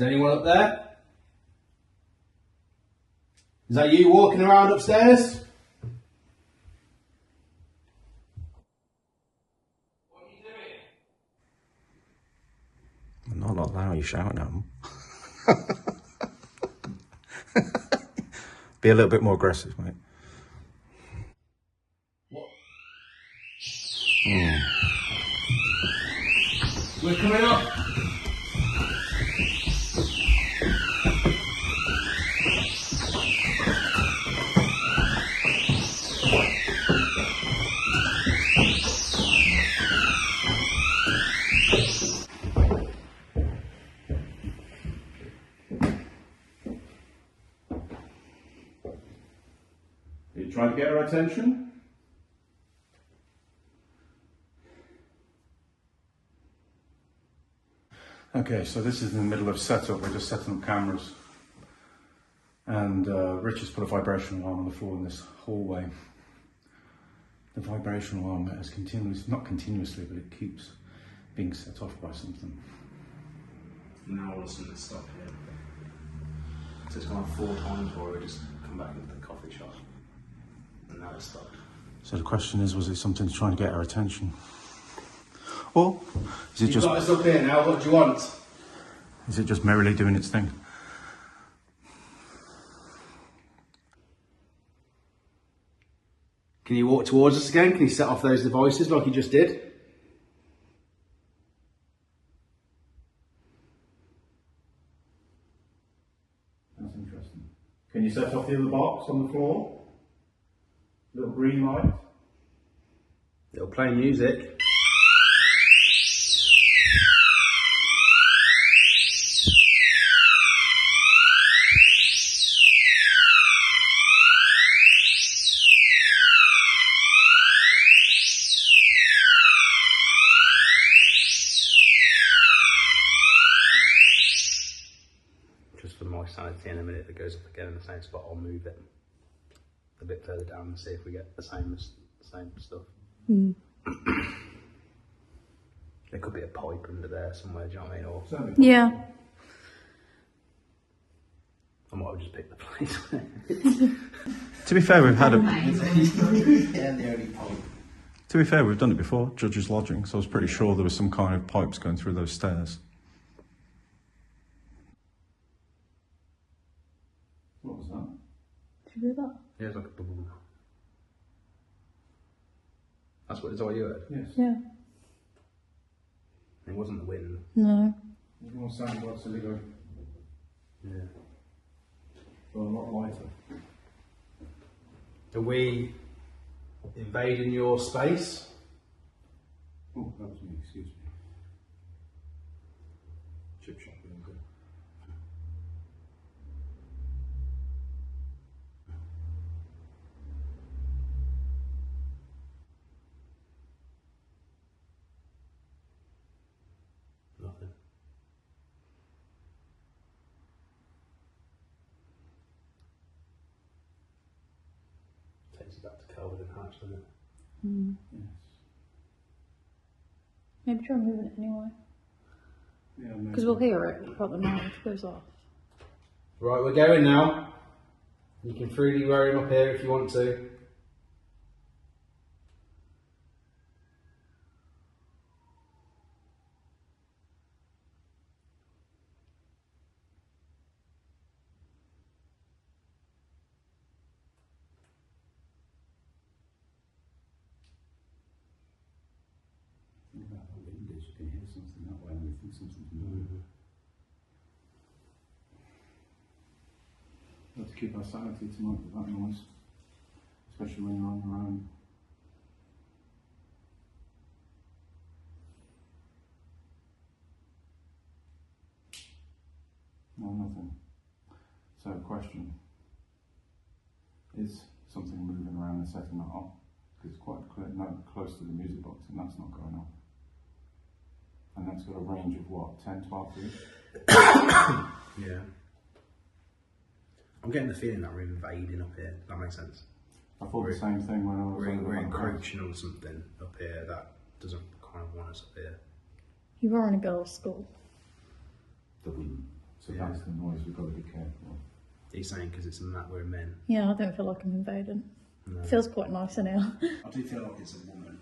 anyone up there? Is that you walking around upstairs? What are you doing? Not like that, you shouting at them. Be a little bit more aggressive, mate. What? Mm. We're coming up. Are you trying to get her attention? Okay, so this is in the middle of setup. We're just setting up cameras. And Rich has put a vibration alarm on the floor in this hallway. The vibration alarm is not continuously, but it keeps being set off by something. Now all of a sudden it's stopped here. So it's gone 4 times where we just come back into the coffee shop. And now it's stopped. So the question is, was it something trying to get our attention? Or is it just... You've got us up here now, what do you want? Is it just merrily doing its thing? Can you walk towards us again? Can you set off those devices like you just did? That's interesting. Can you set off the other box on the floor? Little green light? It'll play music. Just for my sanity, in a minute if it goes up again in the same spot, I'll move it a bit further down and see if we get the same stuff. Mm. There could be a pipe under there somewhere, do you know what I mean? Or Yeah. I might have just picked the place. To be fair, we've had a... Yeah, the only pipe. To be fair, we've done it before, Judge's Lodging, so I was pretty sure there was some kind of pipes going through those stairs. What was that? Did you do that? Yeah, it's like a bubble. That's what you heard? Yes. Yeah. It wasn't the wind. No. There's more sound box, silly go. Yeah. But a lot lighter. Are we invading your space? Oh, that was me, excuse me. Chip shop, really good. Nothing. Takes you back to Calvin and Hatch, doesn't it? Mm. Yes. Maybe try moving it anyway. Yeah, Because we'll hear it, but the noise goes off. Right, we're going now. You can freely wear him up here if you want to. About the wind is, you can hear something that way and we think something's moving. We have to keep our sanity tonight with that noise, especially when you're on your own. No, nothing. So, question. Is something moving around and setting that off? Because it's quite close to the music box and that's not going off. And that's got a range of what, 10, 12 feet? Yeah. I'm getting the feeling that we're invading up here. Does that make sense? I thought the same thing when I was We're encroaching on something up here that doesn't kind of want us up here. You were in a girls' school. That wouldn't So that's the noise we've got to be careful of. He's saying because it's that we're men. Yeah, I don't feel like I'm invading. No. Feels quite nice in here. I do feel like it's a woman.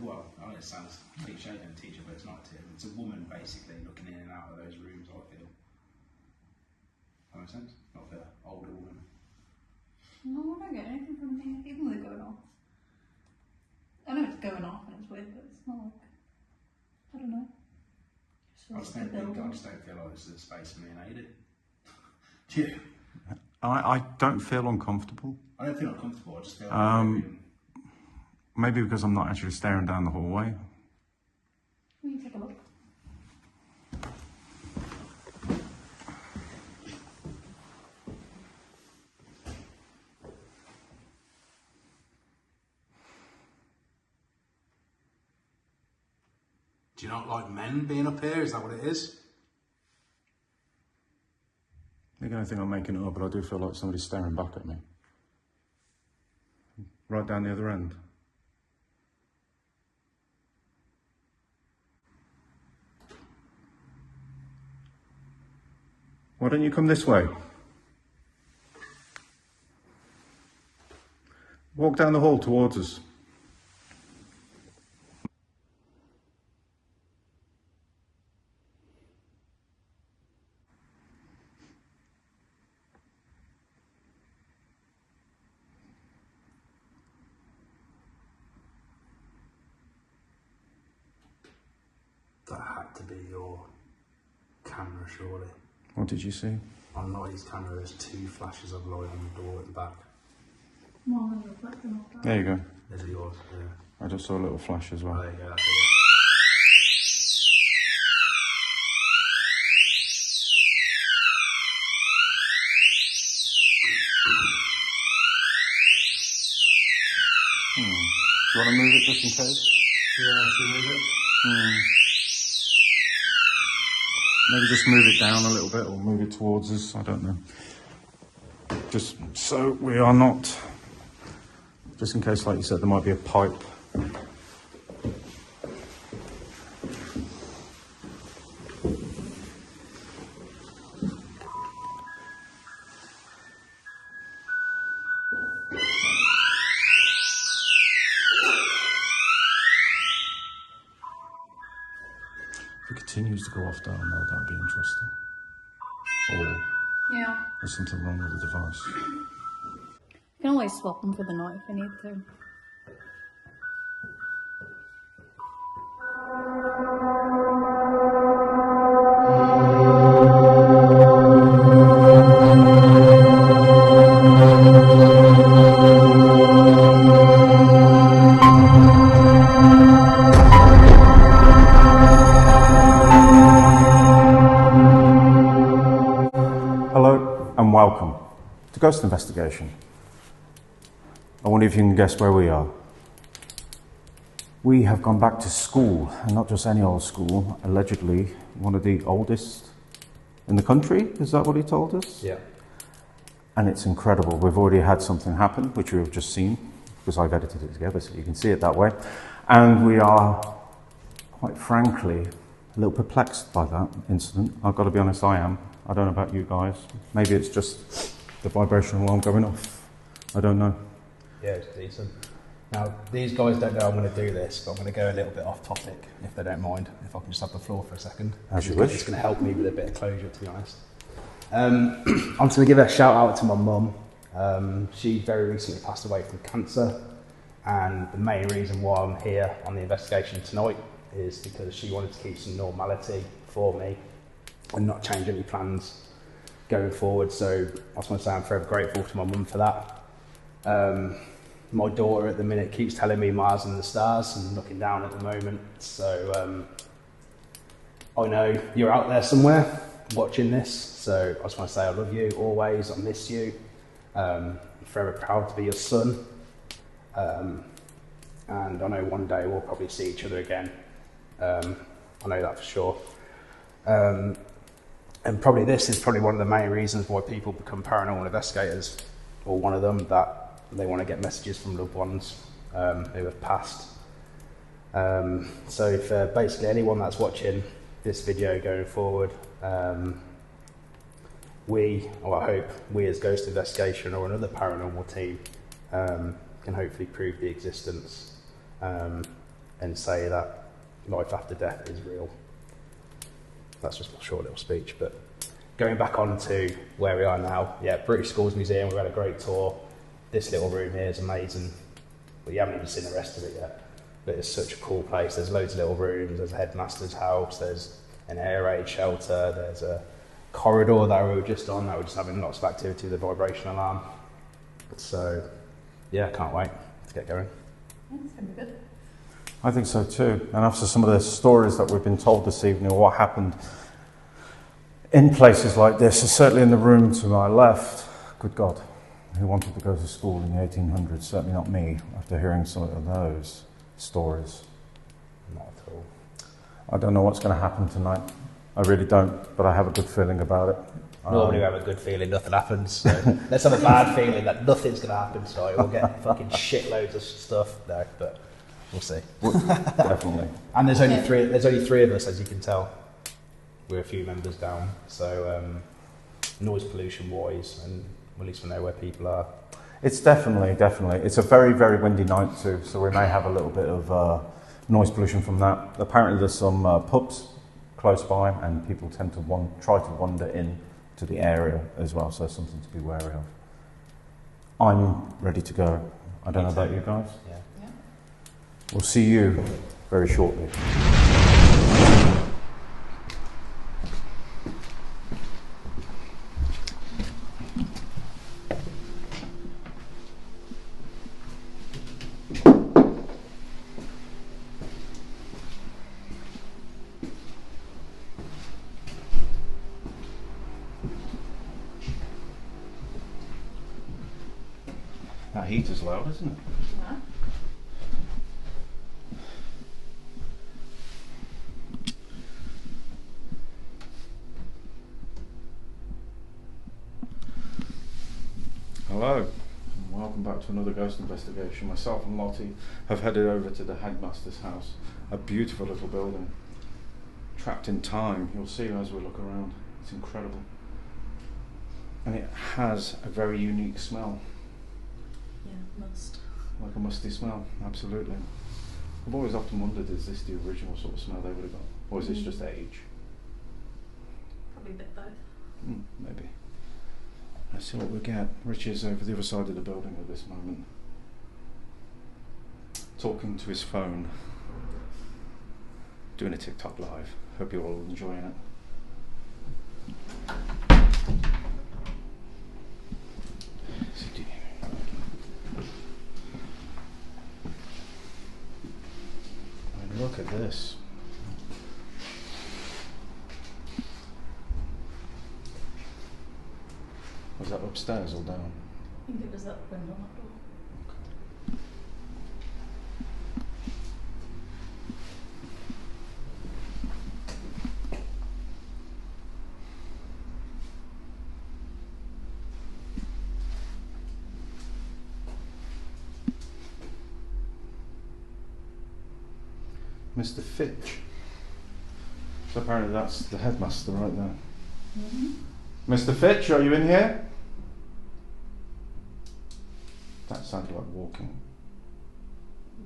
Well, I know it sounds cliche and teacher, but it's not. It's a woman basically looking in and out of those rooms. I feel. That makes sense. Not an older woman. No, I don't get anything from here, even with it going off. I know it's going off and it's weird, but it's not like, I don't know. I just don't feel like this is a space for me and Aidy. Do you? I don't feel uncomfortable. I don't feel uncomfortable. I just feel like Maybe because I'm not actually staring down the hallway. Will you take a look? Do you not like men being up here? Is that what it is? You're going to think I'm making it up, but I do feel like somebody's staring back at me. Right down the other end. Why don't you come this way? Walk down the hall towards us. That had to be your camera, surely. What did you see? On Lloyd's camera, there's 2 flashes of light on the door at the back. One is reflecting off that. There you go. Is it yours? Yeah. I just saw a little flash as Oh, well. there you go. That's it. Do you want to move it just in case? Yeah, should we move it? Maybe just move it down a little bit or move it towards us, I don't know. Just so we are not, just in case, like you said, there might be a pipe. If it continues to go off down there, that'd be interesting. Or Yeah. there's something wrong with the device. You can always swap them for the night if you need to. Hello and welcome to Ghost Investigation. I wonder if you can guess where we are. We have gone back to school, and not just any old school, allegedly one of the oldest in the country. Is that what he told us? Yeah. And it's incredible. We've already had something happen, which we have just seen, because I've edited it together so you can see it that way. And we are, quite frankly, a little perplexed by that incident. I've got to be honest, I am. I don't know about you guys. Maybe it's just the vibration alarm going off. I don't know. Yeah, it's decent. Now, these guys don't know I'm going to do this, but I'm going to go a little bit off topic, if they don't mind, if I can just have the floor for a second. As you wish. It's going to help me with a bit of closure, to be honest. I'm just going to give a shout out to my mum. She very recently passed away from cancer, and the main reason why I'm here on the investigation tonight is because she wanted to keep some normality for me and not change any plans going forward. So I just want to say I'm forever grateful to my mum for that. My daughter at the minute keeps telling me Mars and the stars and looking down at the moment. So I know you're out there somewhere watching this. So I just want to say I love you always. I miss you. I'm forever proud to be your son. And I know one day we'll probably see each other again. I know that for sure. And probably this is probably one of the main reasons why people become paranormal investigators, or one of them, that they want to get messages from loved ones who have passed. So for basically anyone that's watching this video going forward, I hope we as Ghost Investigation or another paranormal team can hopefully prove the existence and say that life after death is real. That's just a short little speech, but going back on to where we are now, yeah, British Schools Museum, we had a great tour. This little room here is amazing. But you haven't even seen the rest of it yet. But it's such a cool place. There's loads of little rooms, there's a headmaster's house, there's an air raid shelter, there's a corridor that we were just on that we're just having lots of activity with the vibration alarm. So, yeah, can't wait to get going. It's going to be good. I think so too. And after some of the stories that we've been told this evening, what happened in places like this, certainly in the room to my left, good God, who wanted to go to school in the 1800s? Certainly not me, after hearing some of those stories. Not at all. I don't know what's going to happen tonight. I really don't, but I have a good feeling about it. Normally we have a good feeling nothing happens, so let's have a bad feeling that nothing's going to happen tonight. We'll get fucking shitloads of stuff. No, but we'll see. Definitely. And there's only three of us, as you can tell. We're a few members down, so noise pollution wise, and at least we know where people are. It's definitely. It's a very, very windy night too, so we may have a little bit of noise pollution from that. Apparently there's some pubs close by, and people tend to try to wander in to the area as well, so something to be wary of. I'm ready to go. I don't know about you guys. Yeah. We'll see you very shortly. That heater's loud, isn't it? No. Hello, and welcome back to another ghost investigation. Myself and Lottie have headed over to the headmaster's house, a beautiful little building, trapped in time. You'll see as we look around. It's incredible. And it has a very unique smell. Yeah, must. Like a musty smell, absolutely. I've always often wondered, is this the original sort of smell they would have got? Or is this just age? Probably a bit both. Maybe. Let's see what we get. Rich is over the other side of the building at this moment, talking to his phone, doing a TikTok live. Hope you're all enjoying it. And look at this. Was that upstairs or down? I think it was that window on that door. Mr. Fitch. So apparently that's the headmaster right there. Mr. Fitch, are you in here? That sounded like walking.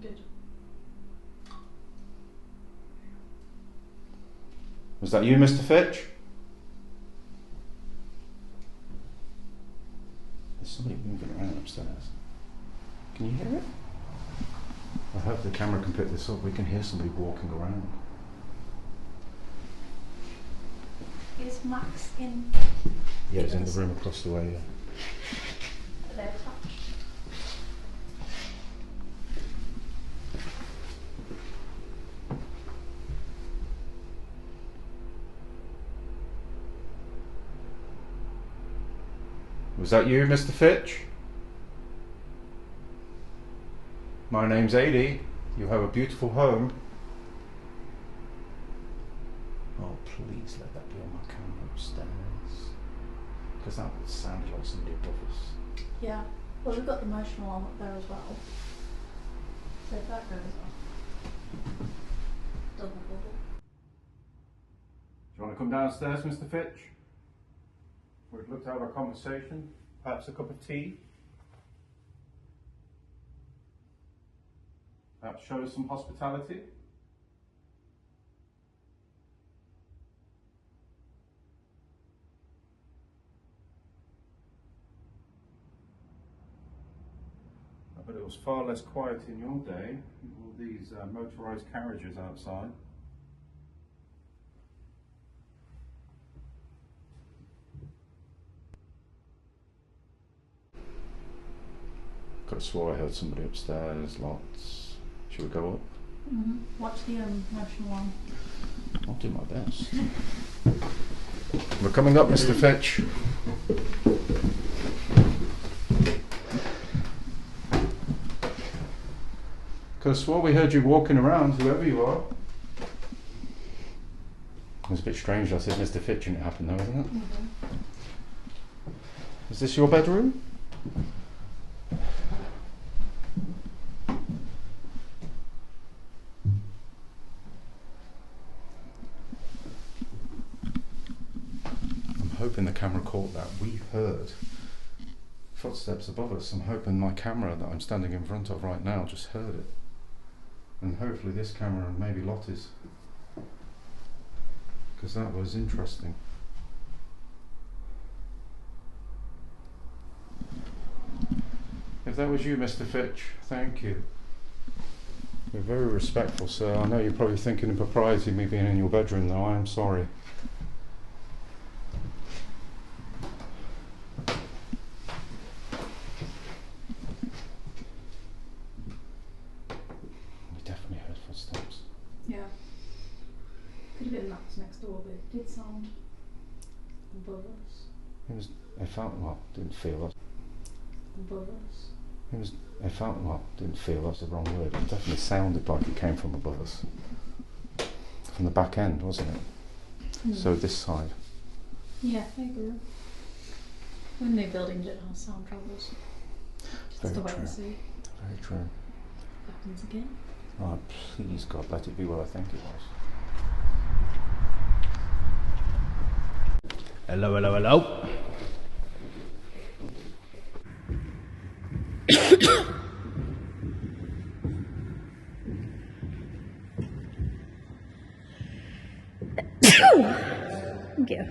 Good. Was that you, Mr. Fitch? There's somebody moving around upstairs. Can you hear it? I hope the camera can pick this up. We can hear somebody walking around. Is Max in? Yeah, he's in the room across the way, yeah. Are they attached? Was that you, Mr. Fitch? My name's Adie. You have a beautiful home. Oh, please let that be on my camera upstairs. Because that sounded like somebody above us. Yeah. Well, we've got the motion alarm up there as well. So if that goes off, double bubble. Do you want to come downstairs, Mr. Fitch? We'd look to have a conversation, perhaps a cup of tea. Perhaps show us some hospitality. But it was far less quiet in your day, with all these motorised carriages outside. Could have swore I heard somebody upstairs, lots. Should we go up? Watch the National one. I'll do my best. We're coming up, Mr. Fitch. Could have swore we heard you walking around, whoever you are. It was a bit strange, I said Mr. Fitch and it happened though, isn't it? Is this your bedroom? I'm hoping the camera caught that. We heard footsteps above us. I'm hoping my camera that I'm standing in front of right now just heard it. And hopefully this camera and maybe Lottie's. Because that was interesting. If that was you, Mr. Fitch, thank you. You're very respectful, sir. I know you're probably thinking impropriety of me being in your bedroom, though. I am sorry. We definitely heard footsteps. Yeah. Could have been that's next door, but it did sound above us. It felt, well, didn't feel us. Above us. It felt, well, didn't feel, that's the wrong word. It definitely sounded like it came from above us. From the back end, wasn't it? So this side. Yeah, I agree. When new buildings don't have sound troubles. Just the way to see. Very true. Happens again. Oh, please God, let it be what I think it was. Hello, hello, hello. Thank you.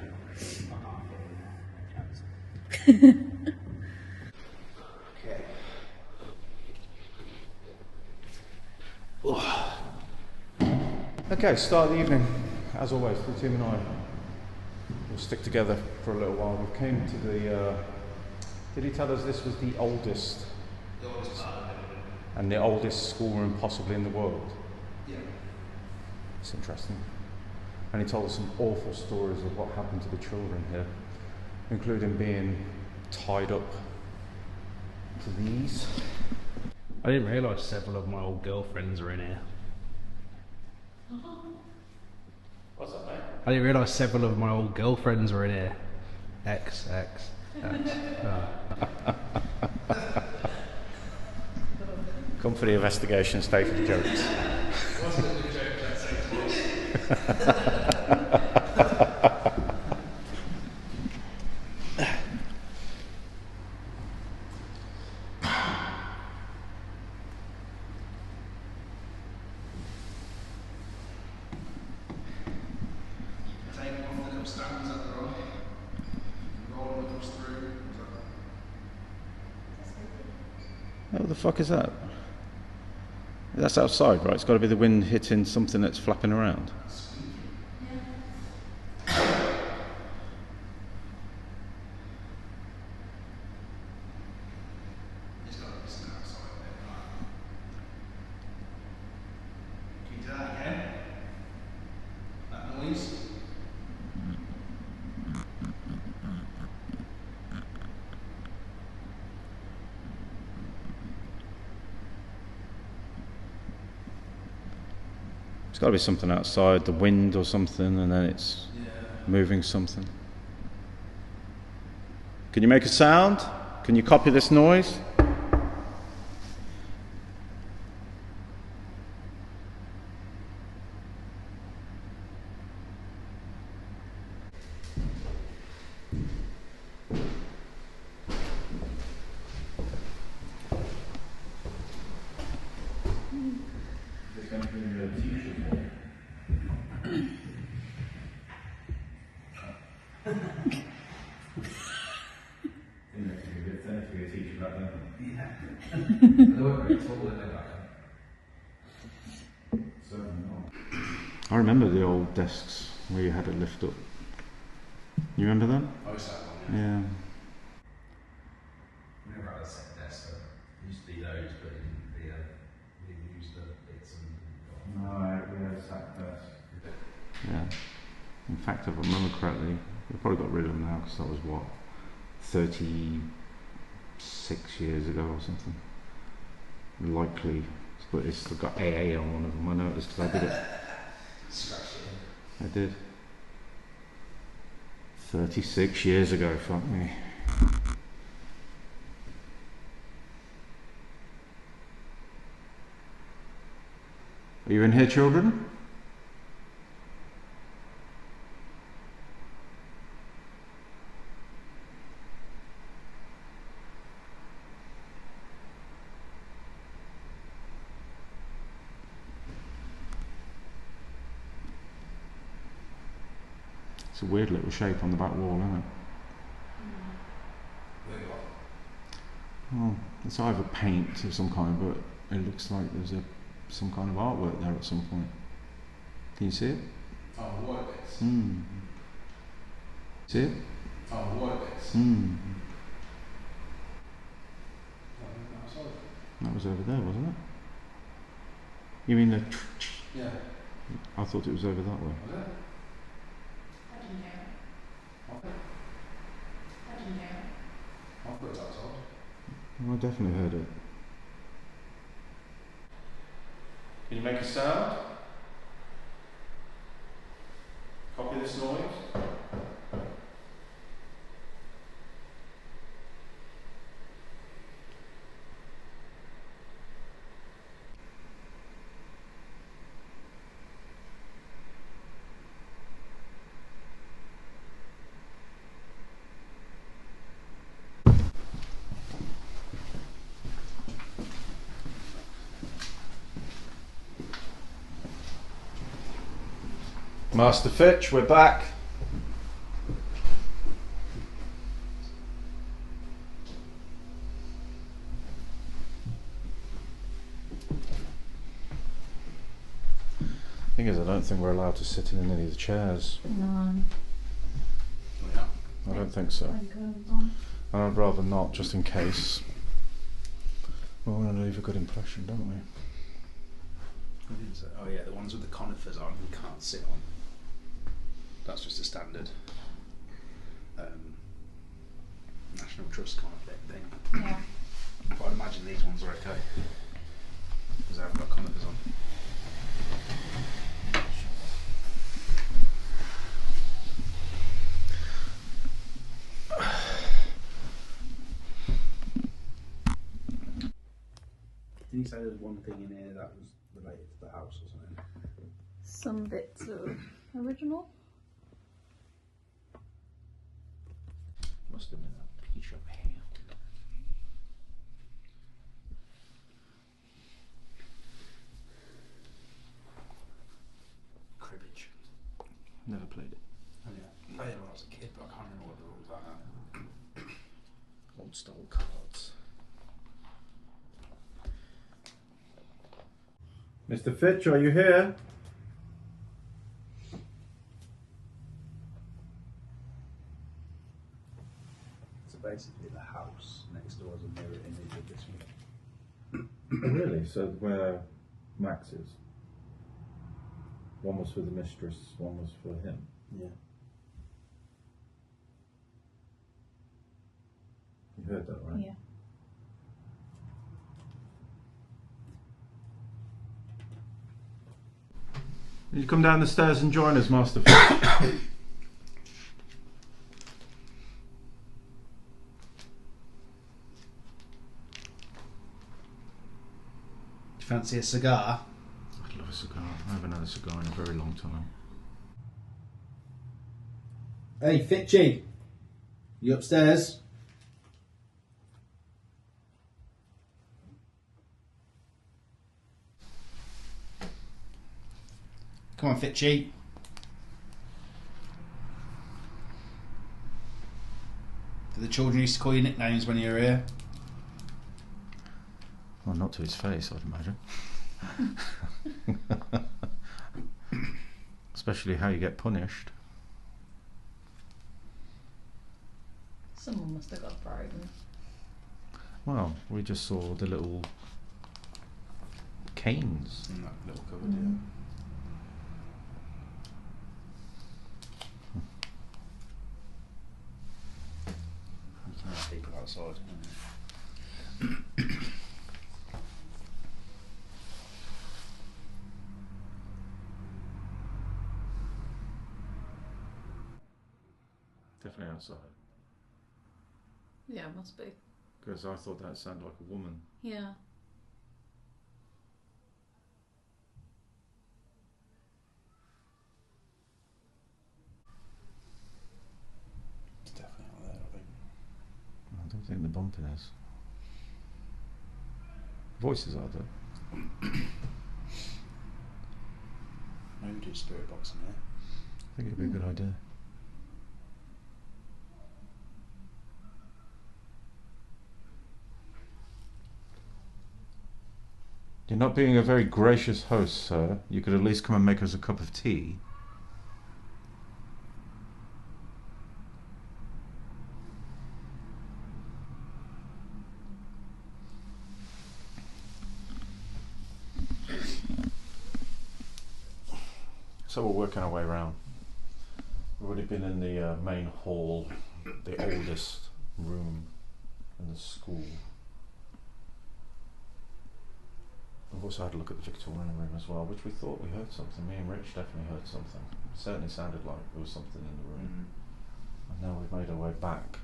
Okay, start of the evening. As always, the team and I will stick together for a little while. We came to the. Did he tell us this was the oldest? The oldest part of it. And the oldest schoolroom possibly in the world? Yeah. It's interesting. And he told us some awful stories of what happened to the children here, including being tied up to these. I didn't realise several of my old girlfriends are in here. What's that, mate? I didn't realise several of my old girlfriends were in here. X. Come for the investigation, stay for the jokes. Wasn't it the joke that say twice? Take off the little stands that they're on. Roll them across the room. What the fuck is that? That's outside, right? It's got to be the wind hitting something that's flapping around. It's got to be something outside there. Can you do that again? That noise? It's got to be something outside, the wind or something, and then it's moving something. Can you make a sound? Can you copy this noise? back then. They weren't very tall, were they, back then? Certainly not. I remember the old desks where you had it lift up. You remember them? I always had one, yeah. Yeah. We never had a set desk, so it used to be those, but it we didn't use the bits and... No, we had a sack desk. Yeah. In fact, if I remember correctly, we probably got rid of them now because that was what, 36 years ago or something. Likely, but it's still got AA on one of them. I noticed because I did it. Scratched it. I did. 36 years ago, fuck me. Are you in here, children? It's a weird little shape on the back wall, isn't it? Well, it's either paint of some kind, but it looks like there's some kind of artwork there at some point. Can you see it? Oh, the white bits. See it? Oh, the white bits. That was over there, wasn't it? You mean the... Yeah. I thought it was over that way. Was it? I didn't hear it. What? I didn't hear it. I thought it was outside. I definitely heard it. Can you make a sound? Copy this noise. Master Fitch, we're back. Thing is, I don't think we're allowed to sit in any of the chairs. No. Yeah. I don't think so. And I'd rather not, just in case. We want to leave a good impression, don't we? Oh yeah, the ones with the conifers on you can't sit on. That's just a standard National Trust kind of thing. Yeah. But I'd imagine these ones are okay because they haven't got conifers on. Didn't you say there was one thing in here that was related to the house or something? Some bits of original. Must have been a piece of hair. Cribbage. Never played it. Oh yeah. Played it when I was a kid, but I can't remember what the rules are now. Old style cards. Mr. Fitch, are you here? So basically the house next door is a mirror image of this one. Oh, really? So where Max is? One was for the mistress, one was for him. Yeah. You heard that, right? Yeah. Will you come down the stairs and join us, Master Fitch? Fancy a cigar? I'd love a cigar. I haven't had a cigar in a very long time. Hey, Fitchy! You upstairs? Come on, Fitchy. Do the children used to call you nicknames when you were here? Well, not to his face, I'd imagine. Especially how you get punished. Someone must have got broken. Well, we just saw the little canes. In that little cupboard, yeah. You can have people outside. Definitely outside. Yeah, it must be. Because I thought that sounded like a woman. Yeah. It's definitely not there, I think. I don't think the bumping is. Voices are there. Maybe we do spirit box in here. I think it'd be a good idea. You're not being a very gracious host, sir. You could at least come and make us a cup of tea. So we're working our way around. We've already been in the main hall, the oldest room in the school. We've also had a look at the Victorian room as well, which we thought we heard something. Me and Rich definitely heard something. It certainly sounded like there was something in the room. And now we've made our way back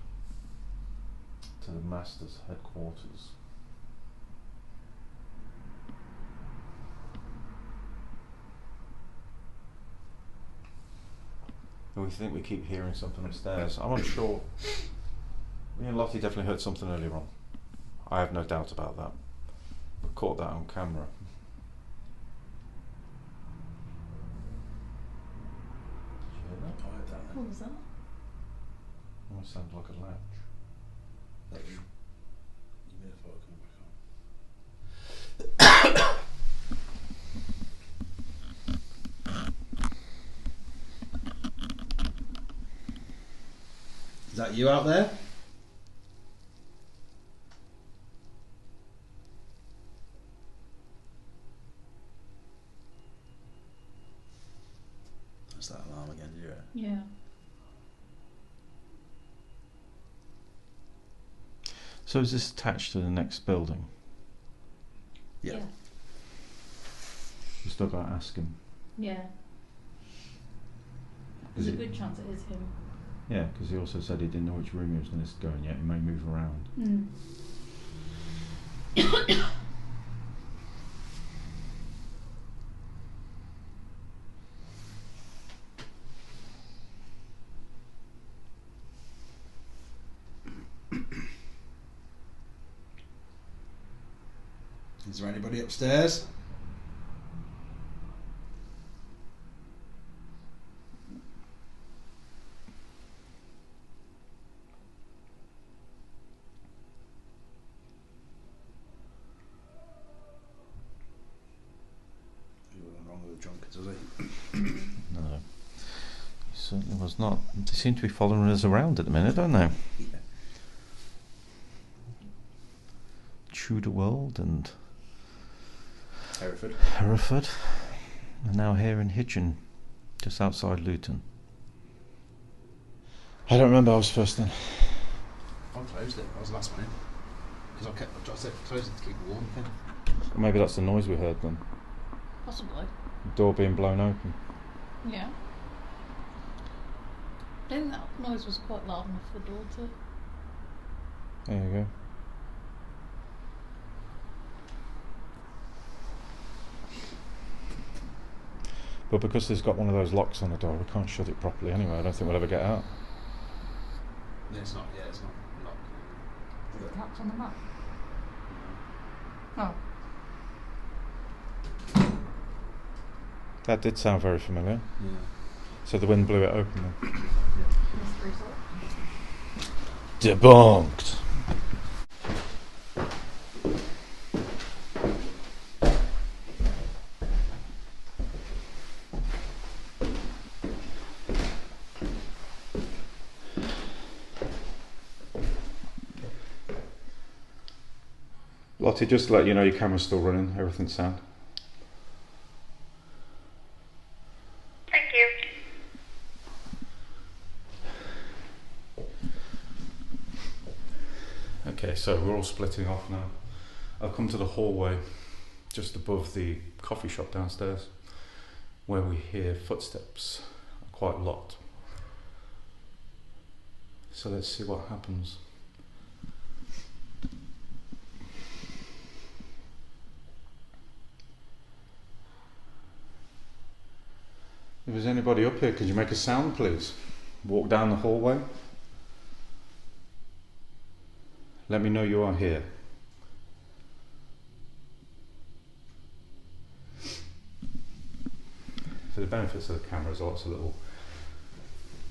to the Master's headquarters. And we think we keep hearing something upstairs. I'm unsure. Me and Lottie definitely heard something earlier on. I have no doubt about that. We caught that on camera. Did you hear that? I heard that then. What was that? Almost sounded like a lounge. That you made a photo coming back on. Is that you out there? That's that alarm again, did you hear it? Yeah. So is this attached to the next building? Yeah. We still got to ask him. Yeah. There's a good chance it is him. Yeah, because he also said he didn't know which room he was going to go in yet. He may move around. Mm. Is there anybody upstairs? He wasn't wrong with the drunkards, was he? No. He certainly was not. They seem to be following us around at the minute, don't they? Yeah. Tudor World and Hereford. Hereford. And now here in Hitchin, just outside Luton. I don't remember, I was first then. I closed it. I was the last one in. Because I said closed it to keep warm. Maybe that's the noise we heard then. Possibly. The door being blown open. Yeah. I think that noise was quite loud enough for the door to... There you go. But because there's got one of those locks on the door, we can't shut it properly anyway. I don't think we'll ever get out. Yeah, it's not locked. Is it taps on the map? Oh. That did sound very familiar. Yeah. So the wind blew it open then. Mystery solved. Debunked. Lottie, just to let you know, your camera's still running, everything's sound. Thank you. Okay, so we're all splitting off now. I've come to the hallway just above the coffee shop downstairs, where we hear footsteps quite a lot. So let's see what happens. If there's anybody up here, could you make a sound, please? Walk down the hallway. Let me know you are here. For the benefits of the camera, there's lots of little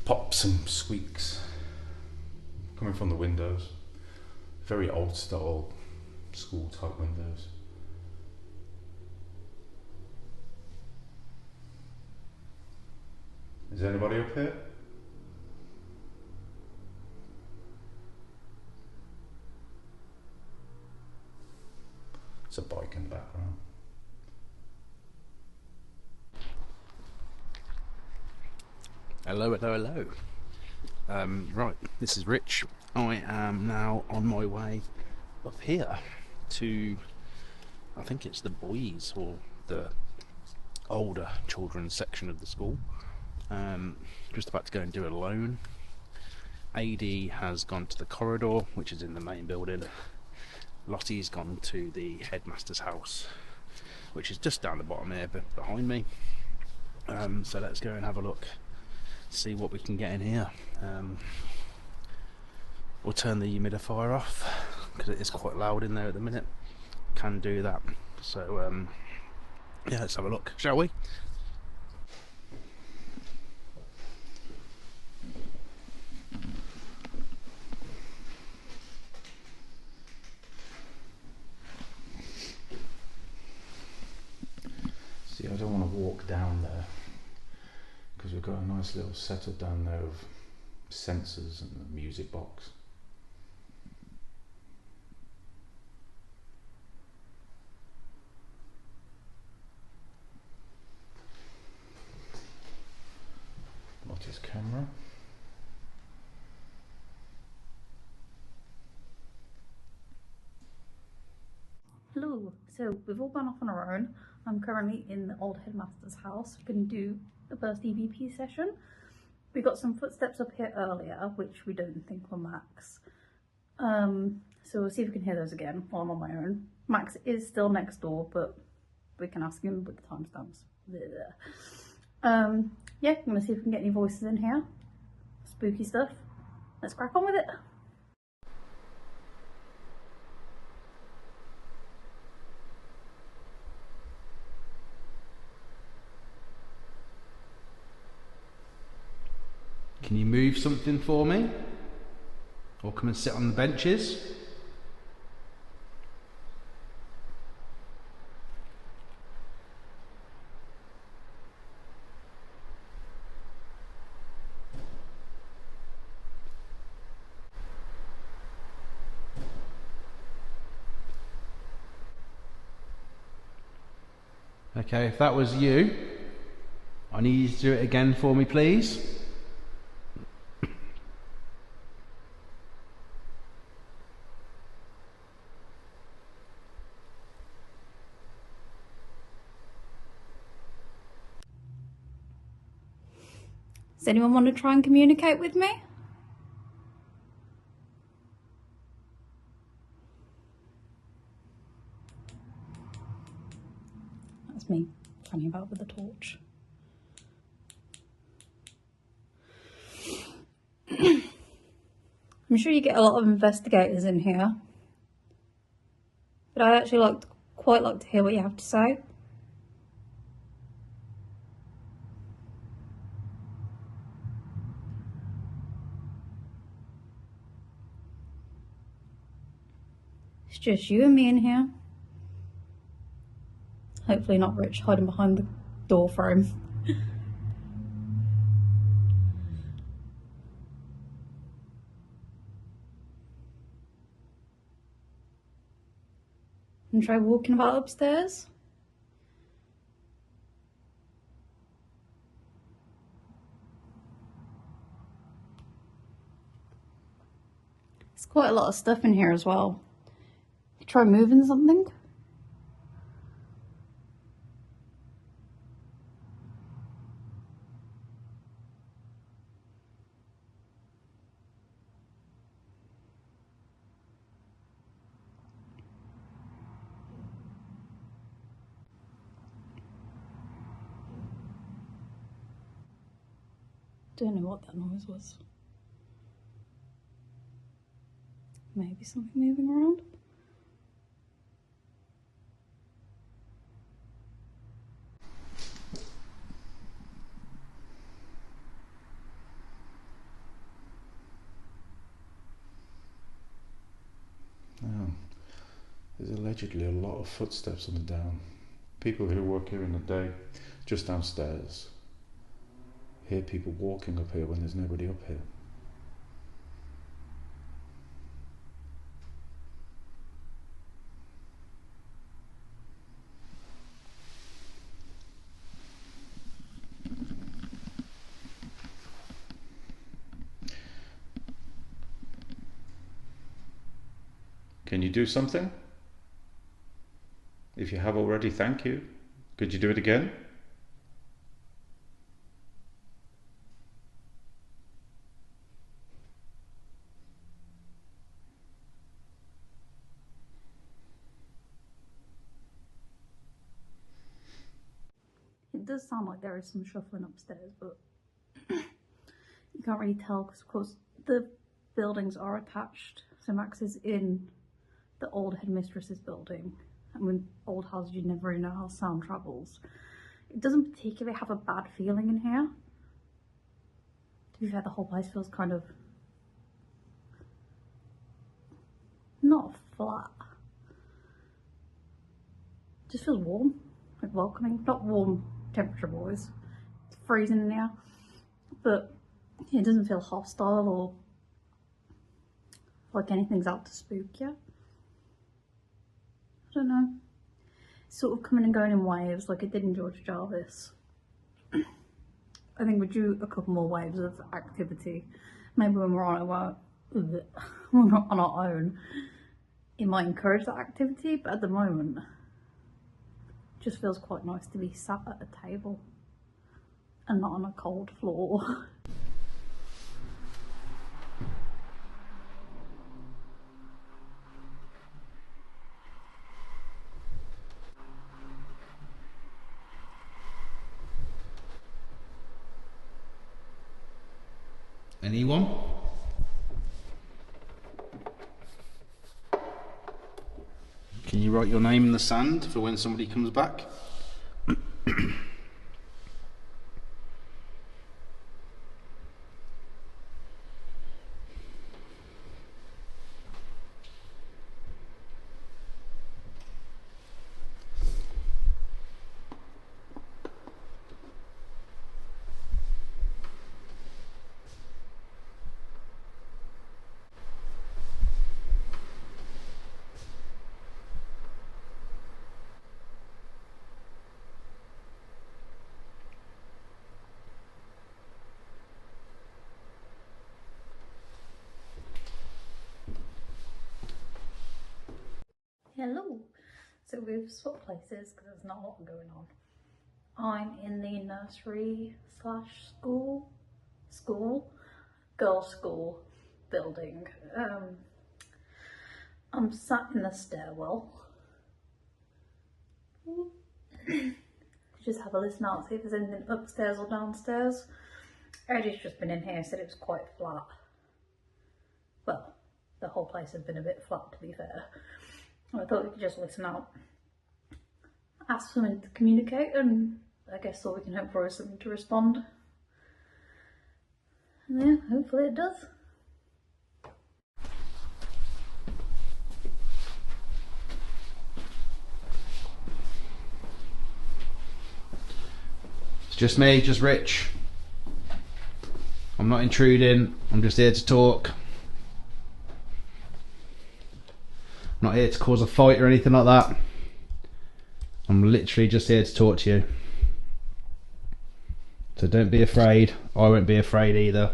pops and squeaks coming from the windows. Very old style, school type windows. Is anybody up here? It's a bike in the background. Hello, hello, hello. Right, this is Rich. I am now on my way up here to, I think it's the boys or the older children's section of the school. Just about to go and do it alone. AD has gone to the corridor, which is in the main building. Lottie's gone to the headmaster's house, which is just down the bottom here, but behind me. So let's go and have a look, see what we can get in here. We'll turn the humidifier off because it is quite loud in there at the minute. Can do that. So yeah, let's have a look, shall we? See, I don't want to walk down there because we've got a nice little setup down there of sensors and a music box. Lottie's camera. Hello. So we've all gone off on our own. I'm currently in the old headmaster's house. We're going to do the first EVP session. We got some footsteps up here earlier, which we don't think were Max. So we'll see if we can hear those again while I'm on my own. Max is still next door, but we can ask him with the timestamps. Yeah, I'm going to see if we can get any voices in here. Spooky stuff. Let's crack on with it. Can you move something for me? Or come and sit on the benches? Okay, if that was you, I need you to do it again for me, please. Does anyone want to try and communicate with me? That's me fanning about with the torch. I'm sure you get a lot of investigators in here, but I'd actually quite like to hear what you have to say. It's just you and me in here. Hopefully not Rich hiding behind the door frame. and try walking about upstairs. There's quite a lot of stuff in here as well. Try moving something. Don't know what that noise was. Maybe something moving around. There's allegedly a lot of footsteps on the down. People who work here in the day, just downstairs, hear people walking up here when there's nobody up here. Can you do something? If you have already, thank you. Could you do it again? It does sound like there is some shuffling upstairs, but you can't really tell because, of course, the buildings are attached. So Max is in the old headmistress's building, and with old houses you never really know how sound travels. It doesn't particularly have a bad feeling in here. To be fair, the whole place feels kind of not flat. It just feels warm, like welcoming. Not warm temperature wise. It's freezing in here, but it doesn't feel hostile or like anything's out to spook you. I don't know. It's sort of coming and going in waves like it did in George Jarvis. I think we're due a couple more waves of activity. Maybe when we're on our own, it might encourage that activity, but at the moment, it just feels quite nice to be sat at a table and not on a cold floor. Anyone? Can you write your name in the sand for when somebody comes back? Hello. So we've swapped places because there's not a lot going on. I'm in the nursery / girls' school building. I'm sat in the stairwell. Just have a listen out, see if there's anything upstairs or downstairs. Eddie's just been in here, said it was quite flat. Well, the whole place has been a bit flat, to be fair. I thought we could just listen out, ask someone to communicate, and I guess all we can hope for is something to respond. And yeah, hopefully it does. It's just me, just Rich. I'm not intruding, I'm just here to talk. not here to cause a fight or anything like that. I'm literally just here to talk to you. So don't be afraid. I won't be afraid either.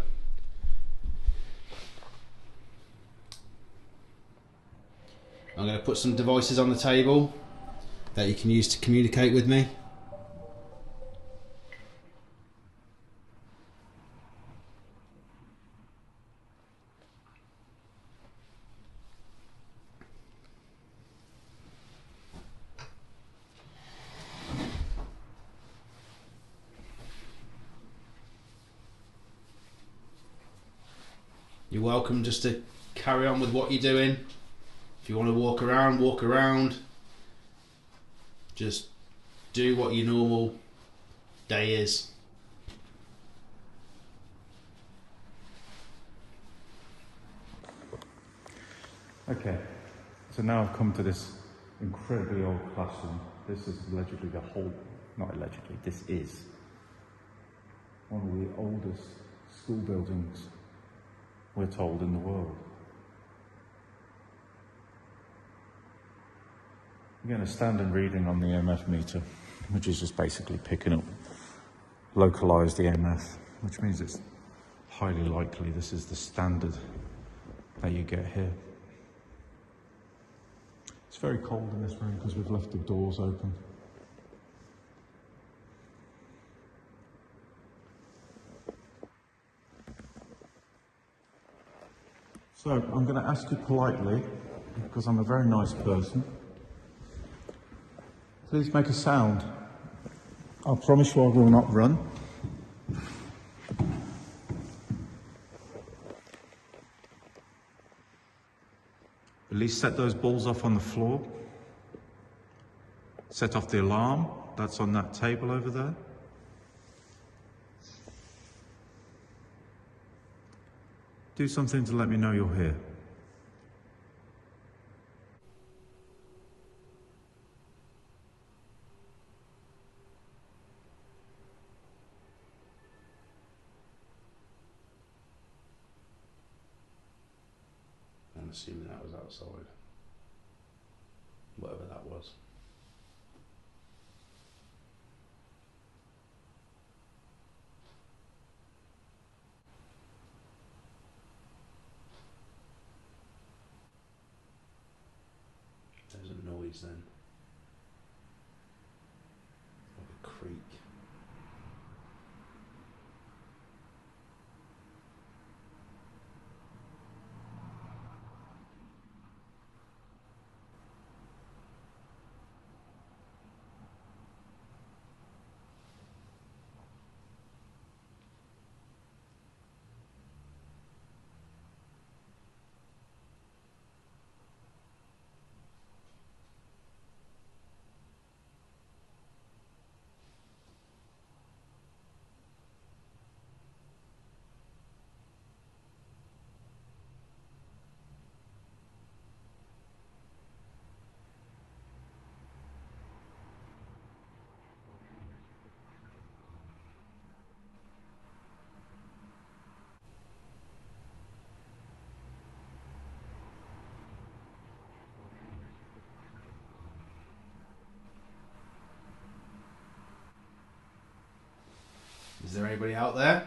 I'm going to put some devices on the table that you can use to communicate with me. You're welcome just to carry on with what you're doing. If you want to walk around, walk around. Just do what your normal day is. Okay, so now I've come to this incredibly old classroom. This is allegedly the whole, not allegedly, this is one of the oldest school buildings, we're told, in the world. You're going to standard reading on the EMF meter, which is just basically picking up localized EMF, which means it's highly likely this is the standard that you get here. It's very cold in this room because we've left the doors open. So I'm going to ask you politely, because I'm a very nice person, please make a sound. I promise you I will not run. At least set those balls off on the floor. Set off the alarm that's on that table over there. Do something to let me know you're here. I'm assuming that was outside. Whatever that was. There's a noise then. Like a creak. Is there anybody out there?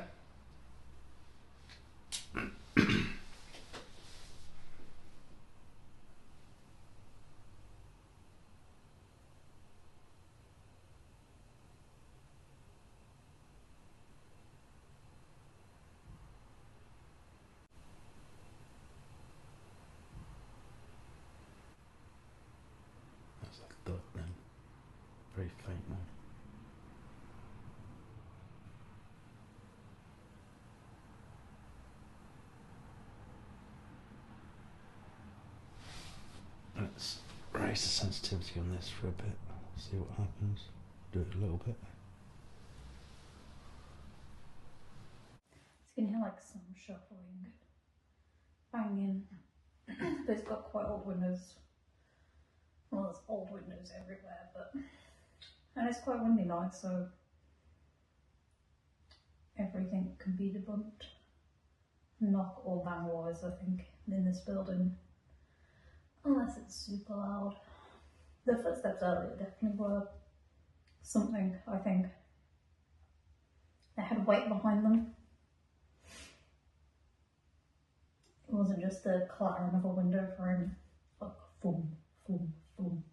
That's like a thud then. Very faint one. Let's raise the sensitivity on this for a bit, see what happens. Do it a little bit. You can hear like some shuffling, banging, but it's got quite old windows. Well, there's old windows everywhere, and it's quite windy night, so everything can be debunked. Knock or bang wise, I think, in this building. Unless unless it's super loud. The footsteps earlier definitely were something, I think. They had weight behind them. It wasn't just the clattering of a window frame. Like boom, boom, boom.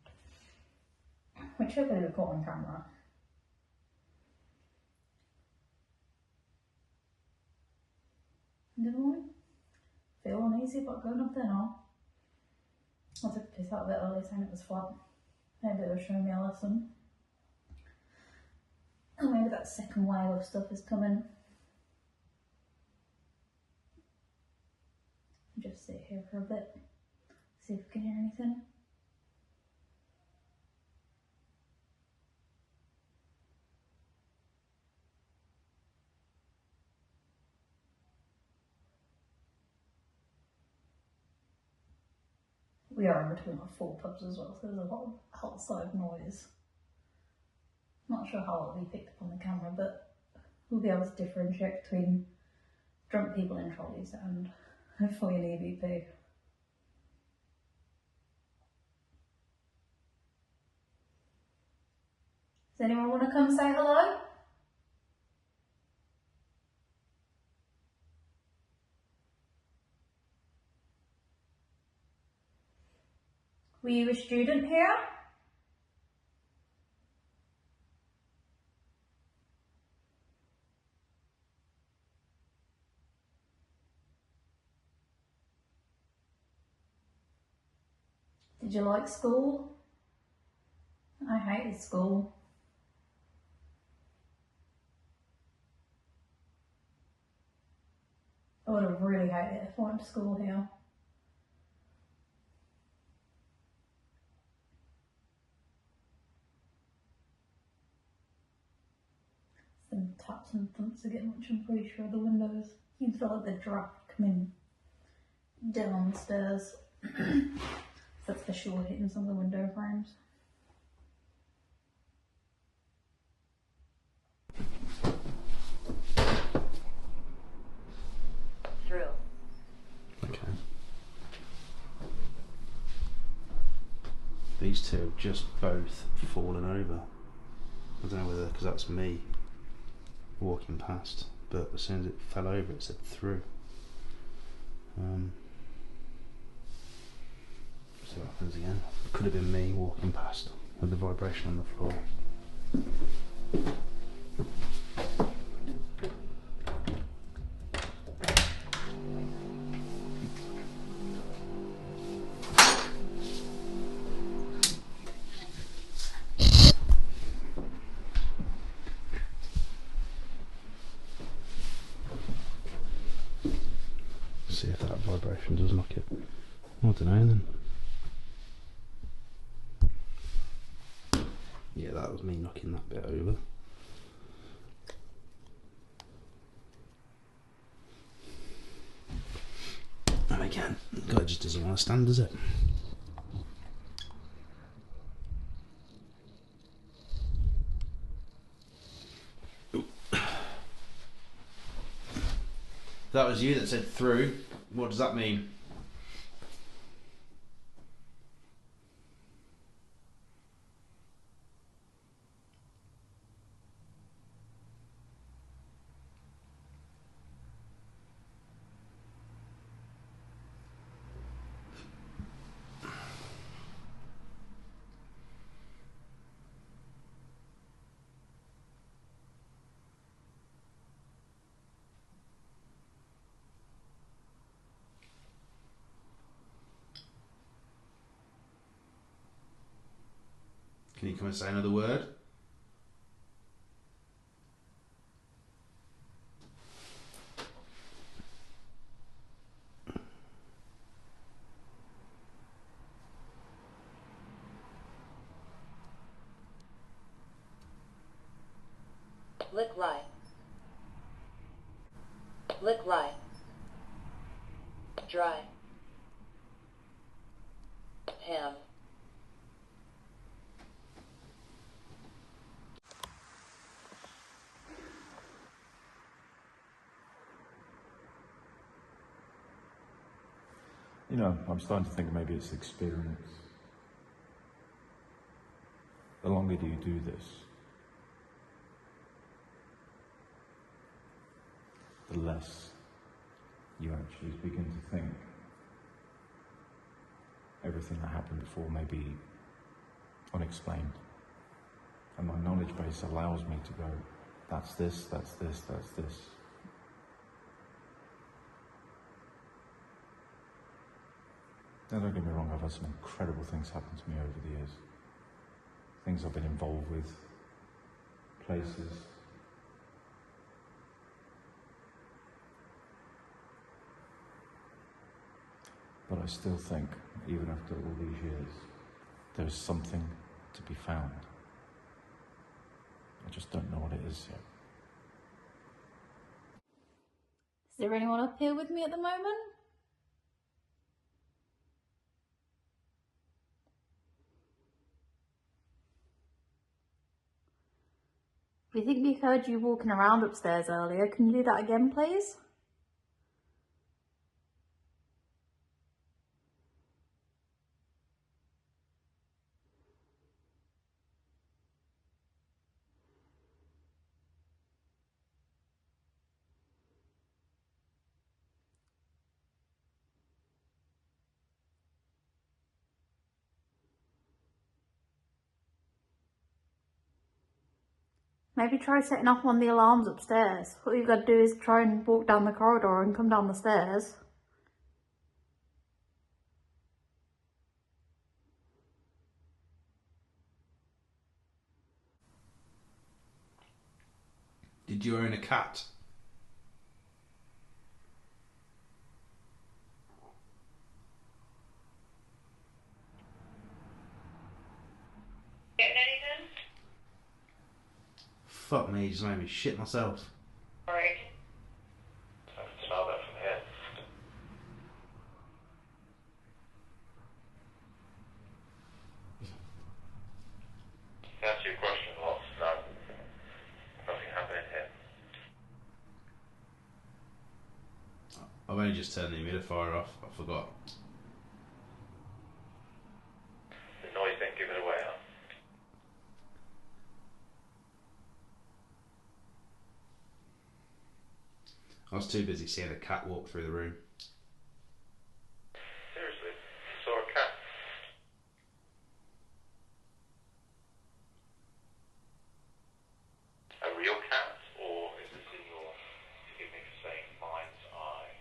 Which hopefully we caught on camera. Didn't I feel uneasy about going up there now? I took a piss out of it earlier saying it was flat. Maybe it was showing me a lesson. And maybe that second wave of stuff is coming. Just sit here for a bit, see if we can hear anything. We are in between like 4 pubs as well, so there's a lot of outside noise. Not sure how it'll be picked up on the camera, but we'll be able to differentiate between drunk people in trolleys and hopefully an EVP. Does anyone want to come say hello? Were you a student here? Did you like school? I hated school. I would have really hated it if I went to school here. Some taps and thumps are getting much, I'm pretty sure, the windows. You can feel like the draft coming down the stairs. That's for sure hitting some of the window frames. Through. Okay. These two have just both fallen over. I don't know whether, because that's me walking past, but as soon as it fell over it said through. See what happens again. It could have been me walking past with the vibration on the floor. See if that vibration does knock it. I don't know then. Yeah, that was me knocking that bit over. And again, God just doesn't want to stand, does it? Ooh. That was you that said through. What does that mean? Can you come and say another word? Lick right. Lick right. Dry. Ham. You know, I'm starting to think maybe it's experience. The longer you do this, the less you actually begin to think everything that happened before may be unexplained. And my knowledge base allows me to go, that's this, that's this, that's this. Now don't get me wrong, I've had some incredible things happen to me over the years. Things I've been involved with, places. But I still think, even after all these years, there is something to be found. I just don't know what it is yet. Is there anyone up here with me at the moment? We think we heard you walking around upstairs earlier. Can you do that again, please? Maybe try setting off one of the alarms upstairs. All you've got to do is try and walk down the corridor and come down the stairs. Did you own a cat? Getting anything? Fuck me, you just made me shit myself. Alright. I can smell that from here. To answer your question, lots, no. Nothing happening here. I've only just turned the humidifier off, I forgot. The noise didn't give it away, huh? I was too busy seeing a cat walk through the room. Seriously? You saw a cat? A real cat? Or is this in your, forgive me for saying, mind's eye?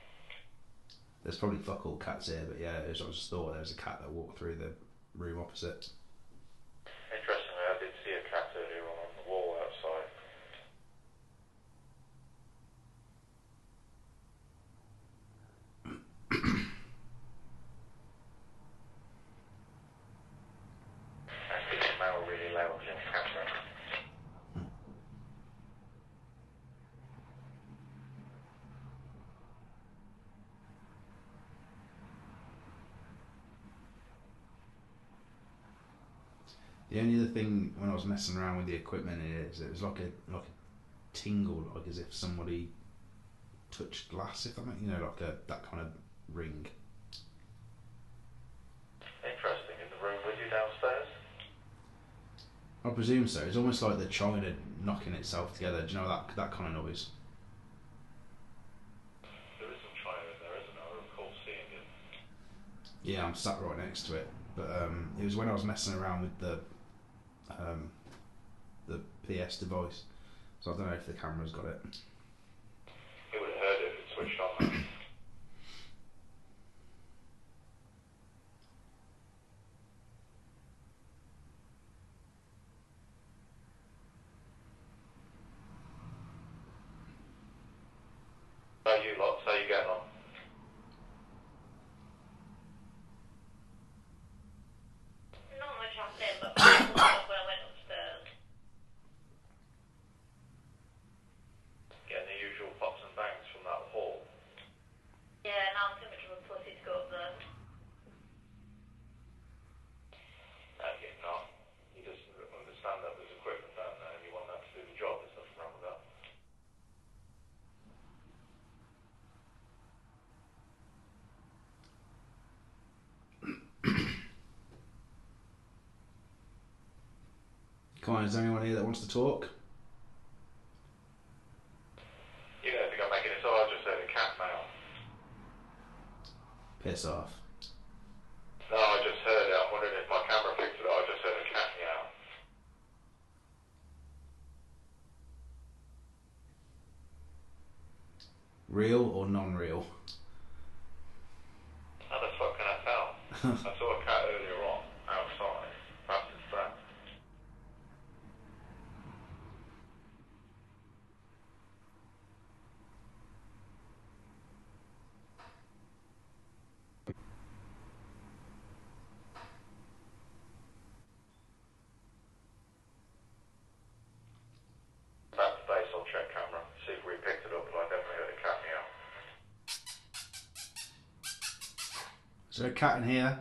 There's probably fuck all cats here, but yeah, I just thought there was a cat that walked through the room opposite. Interestingly, I did see a cat earlier on the wall outside. That's the smell really loud in the camera. The only other thing when I was messing around with the equipment is it was like a tingle, like as if somebody touched glass, if that makes, you know, like that kind of ring. Interesting. In the room with you downstairs? I presume so. It's almost like the china knocking itself together. Do you know that kind of noise? There is some china in there, isn't there? I recall seeing it. Yeah, I'm sat right next to it. But it was when I was messing around with the PS device. So I don't know if the camera's got it. It would have heard it if it switched on. How are you lots? How are you getting on? Not much happening, but when I went upstairs. Getting the usual pops and bangs from that hall. Yeah, now I'm too much of a pussy to go up there. No, you're not. You just understand that there's equipment down there and you want that to do the job. There's nothing wrong with that. Come on, is there anyone here that wants to talk? You don't think I'm making it, so I'll just say the cat now. Piss off. No, I just heard it. I'm wondering if my camera picked it up. I just heard a cat meow. Real or non-real? How the fuck can I tell? I saw a cat earlier on outside. Perhaps it's that. Back to base, I'll check camera, see if we picked it up, but I definitely heard a cat meow. Is there a cat in here?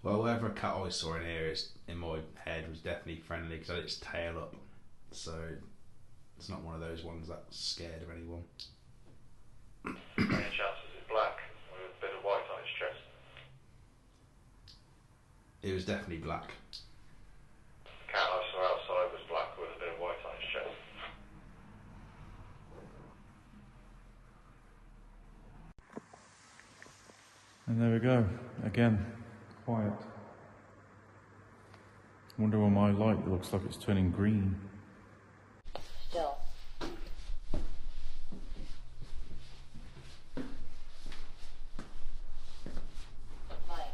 Well, whatever a cat I saw in here is, in my head, was definitely friendly because it had its tail up. So it's not one of those ones that's scared of anyone. Any chances it's black with a bit of white on its chest? It was definitely black. The cat I saw outside was black with a bit of white on its chest. And there we go, again, quiet. Wonder why my light looks like it's turning green. Still. Light.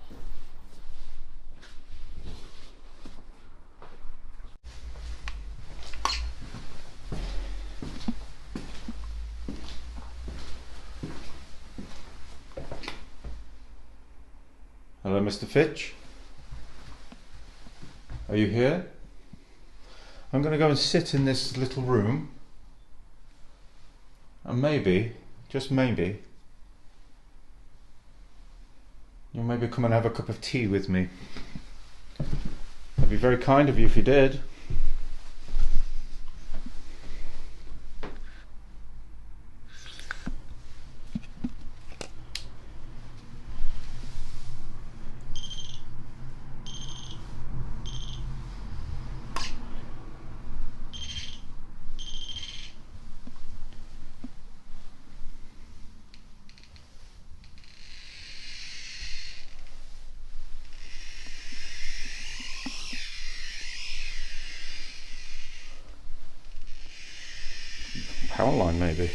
Hello, Mr. Fitch. Are you here? I'm going to go and sit in this little room. And maybe, just maybe, you'll maybe come and have a cup of tea with me. That'd be very kind of you if you did. Power line, maybe.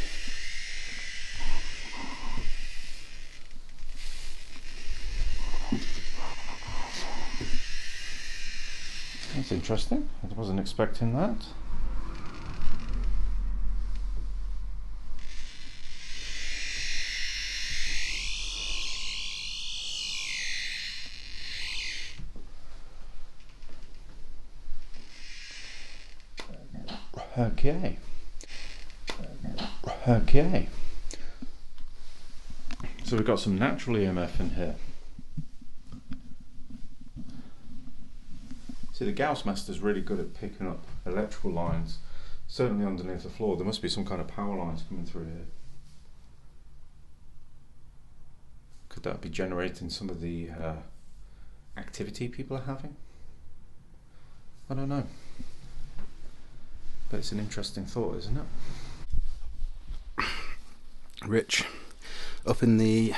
That's interesting. I wasn't expecting that. Okay. Okay. So we've got some natural EMF in here. See, the Gauss Master's really good at picking up electrical lines, certainly underneath the floor. There must be some kind of power lines coming through here. Could that be generating some of the activity people are having? I don't know. But it's an interesting thought, isn't it? Rich, up in the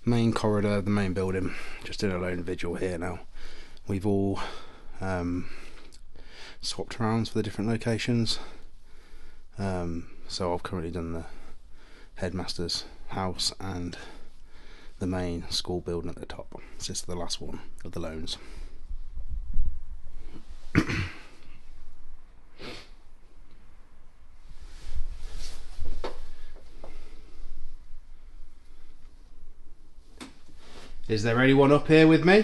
main corridor of the main building, just in a lone vigil here now. We've all swapped around for the different locations. So I've currently done the headmaster's house and the main school building at the top. So this is the last one of the loans. Is there anyone up here with me? I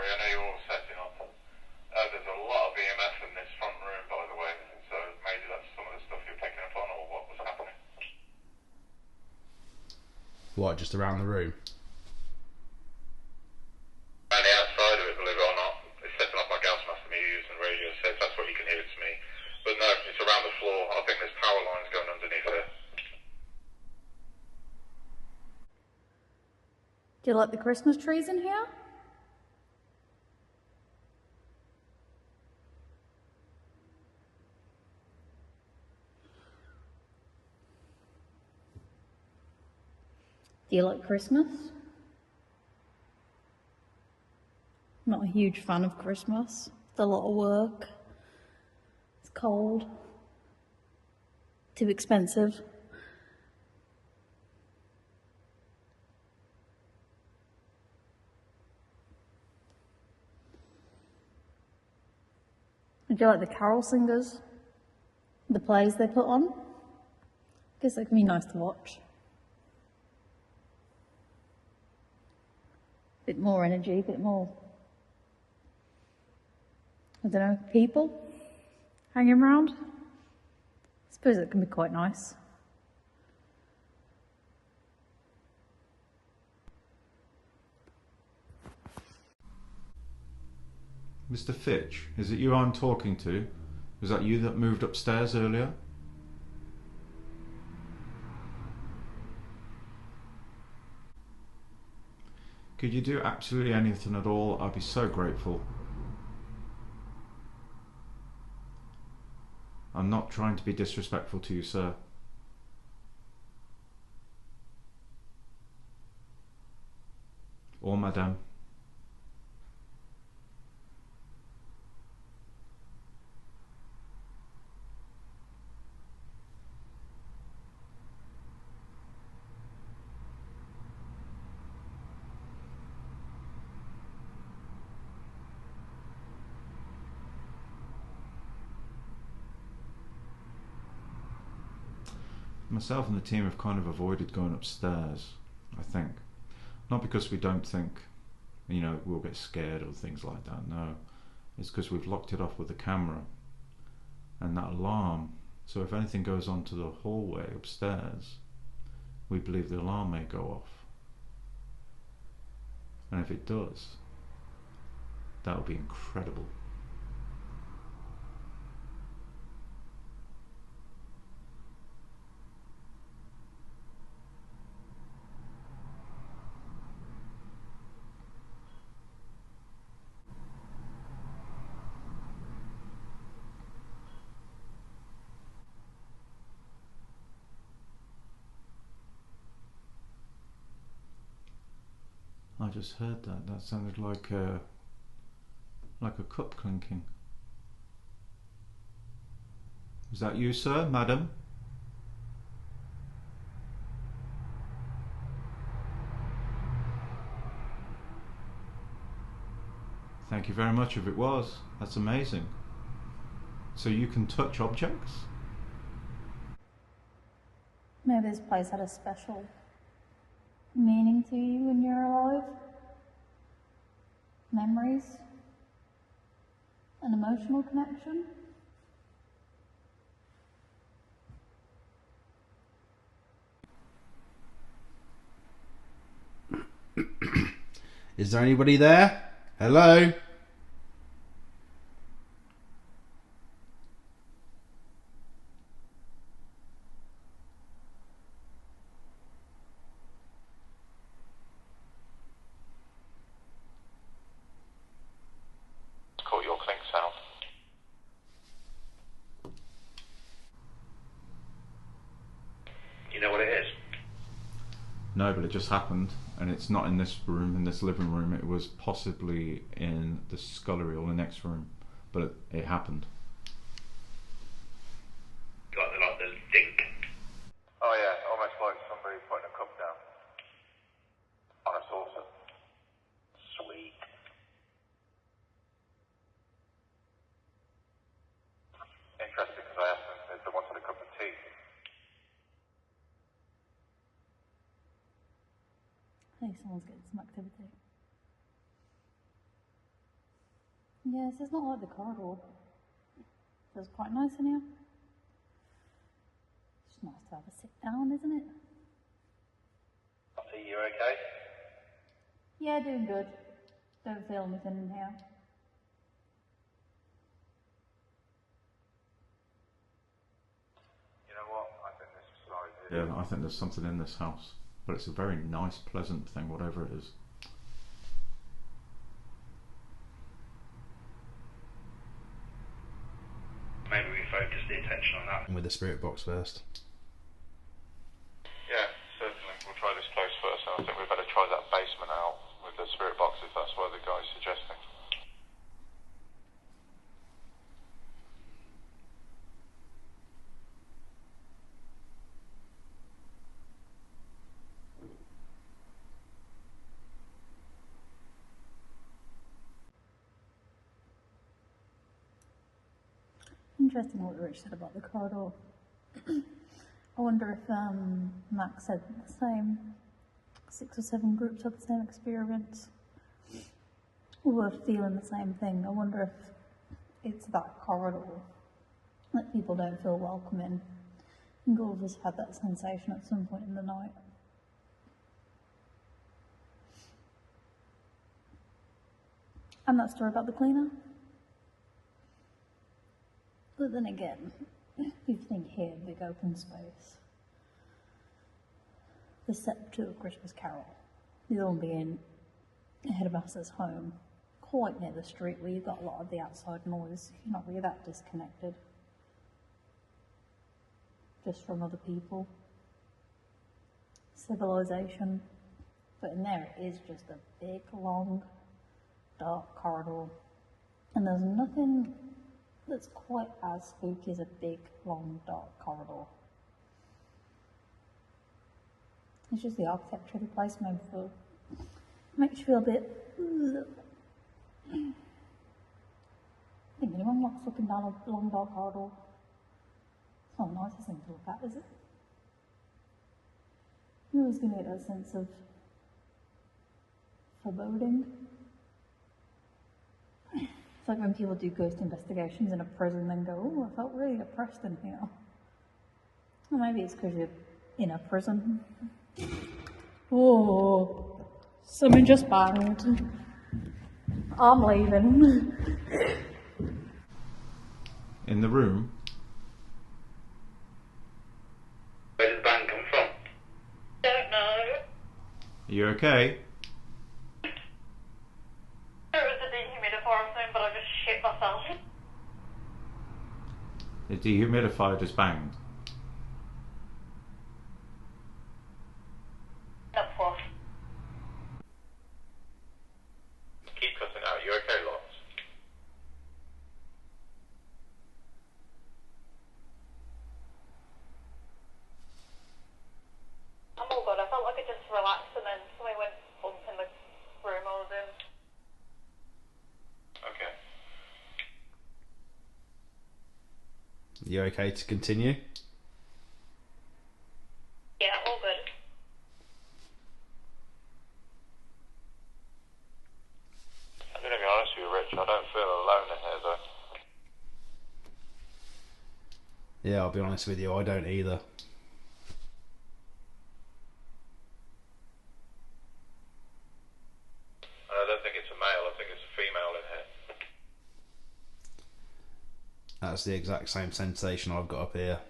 know you're all setting up. There's a lot of EMF in this front room, by the way, so maybe that's some of the stuff you're picking up on or what was happening. What, just around the room? And the outside of it, believe it or not, it's setting off my gas mask we use and radio sets. That's what you can hear it to me. But no, it's around the floor. I think there's power lines going underneath it. Do you like the Christmas trees in here? Do you like Christmas? Not a huge fan of Christmas. It's a lot of work. It's cold. Too expensive. Do you like the carol singers? The plays they put on? I guess they can be nice to watch. Bit more energy, bit more, I don't know, people hanging around. I suppose it can be quite nice. Mr. Fitch, is it you I'm talking to? Was that you that moved upstairs earlier? Could you do absolutely anything at all? I'd be so grateful. I'm not trying to be disrespectful to you, sir. Or madame. Myself and the team have kind of avoided going upstairs, I think. Not because we don't think, you know, we'll get scared or things like that, no. It's because we've locked it off with the camera and that alarm. So if anything goes on to the hallway upstairs, we believe the alarm may go off. And if it does, that would be incredible. I just heard that. That sounded like a cup clinking. Was that you, sir, madam? Thank you very much if it was. That's amazing. So you can touch objects? Maybe this place had a special meaning to you when you're alive. Memories. An emotional connection. Is there anybody there? Hello? Caught your clink sound. You know what it is? No, but it just happened, and it's not in this room, in this living room. It was possibly in the scullery or the next room, but it happened. Like the dink. Oh yeah, almost like somebody putting a cup down on a saucer. Sweet. Interesting, because I asked them if they wanted a cup of tea. I think someone's getting some activity. Yes, it's not like the corridor. Feels quite nice in here. It's nice to have a sit down, isn't it? Are okay? Yeah, doing good. Don't feel anything in here. You know what? I think this is sorry. Yeah, I think there's something in this house, but it's a very nice, pleasant thing, whatever it is. Maybe we focus the attention on that. With the spirit box first. Yeah, certainly. We'll try this place first, and I think we better try that basement out with the spirit box if that's what the guy's suggesting. Interesting what Rich said about the corridor. I wonder if Max said the same. 6 or 7 groups had the same experience. We were feeling the same thing. I wonder if it's that corridor that people don't feel welcome in. I think all of us had that sensation at some point in the night. And that story about the cleaner. But then again, if you think here, big open space, the set to a Christmas Carol, the other one being a headmaster's home, quite near the street where you've got a lot of the outside noise. You're not really that disconnected, just from other people. Civilization, but in there it is just a big, long, dark corridor, and there's nothing that's quite as spooky as a big, long, dark corridor. It's just the architecture of the place makes you feel a bit. I think anyone likes looking down a long, dark corridor. It's not the nicest thing to look at, is it? You always give me that sense of foreboding. It's like when people do ghost investigations in a prison and go, oh, I felt really oppressed in here. Or maybe it's because you're in a prison. Oh, someone just banged. I'm leaving. In the room, Where did the bang come from? Don't know. are you okay? It was a dehumidifier or something, but I just shit myself. The dehumidifier just banged. That's what. Keep cutting out. You okay, Lots? I'm all good. I felt like I just relaxed and then somebody went bump in the room I was in. Okay. You okay to continue? Yeah, all good. I'm going to be honest with you, Rich. I don't feel alone in here, though. Yeah, I'll be honest with you, I don't either. I don't think it's a male. I think it's a female in here. That's the exact same sensation I've got up here.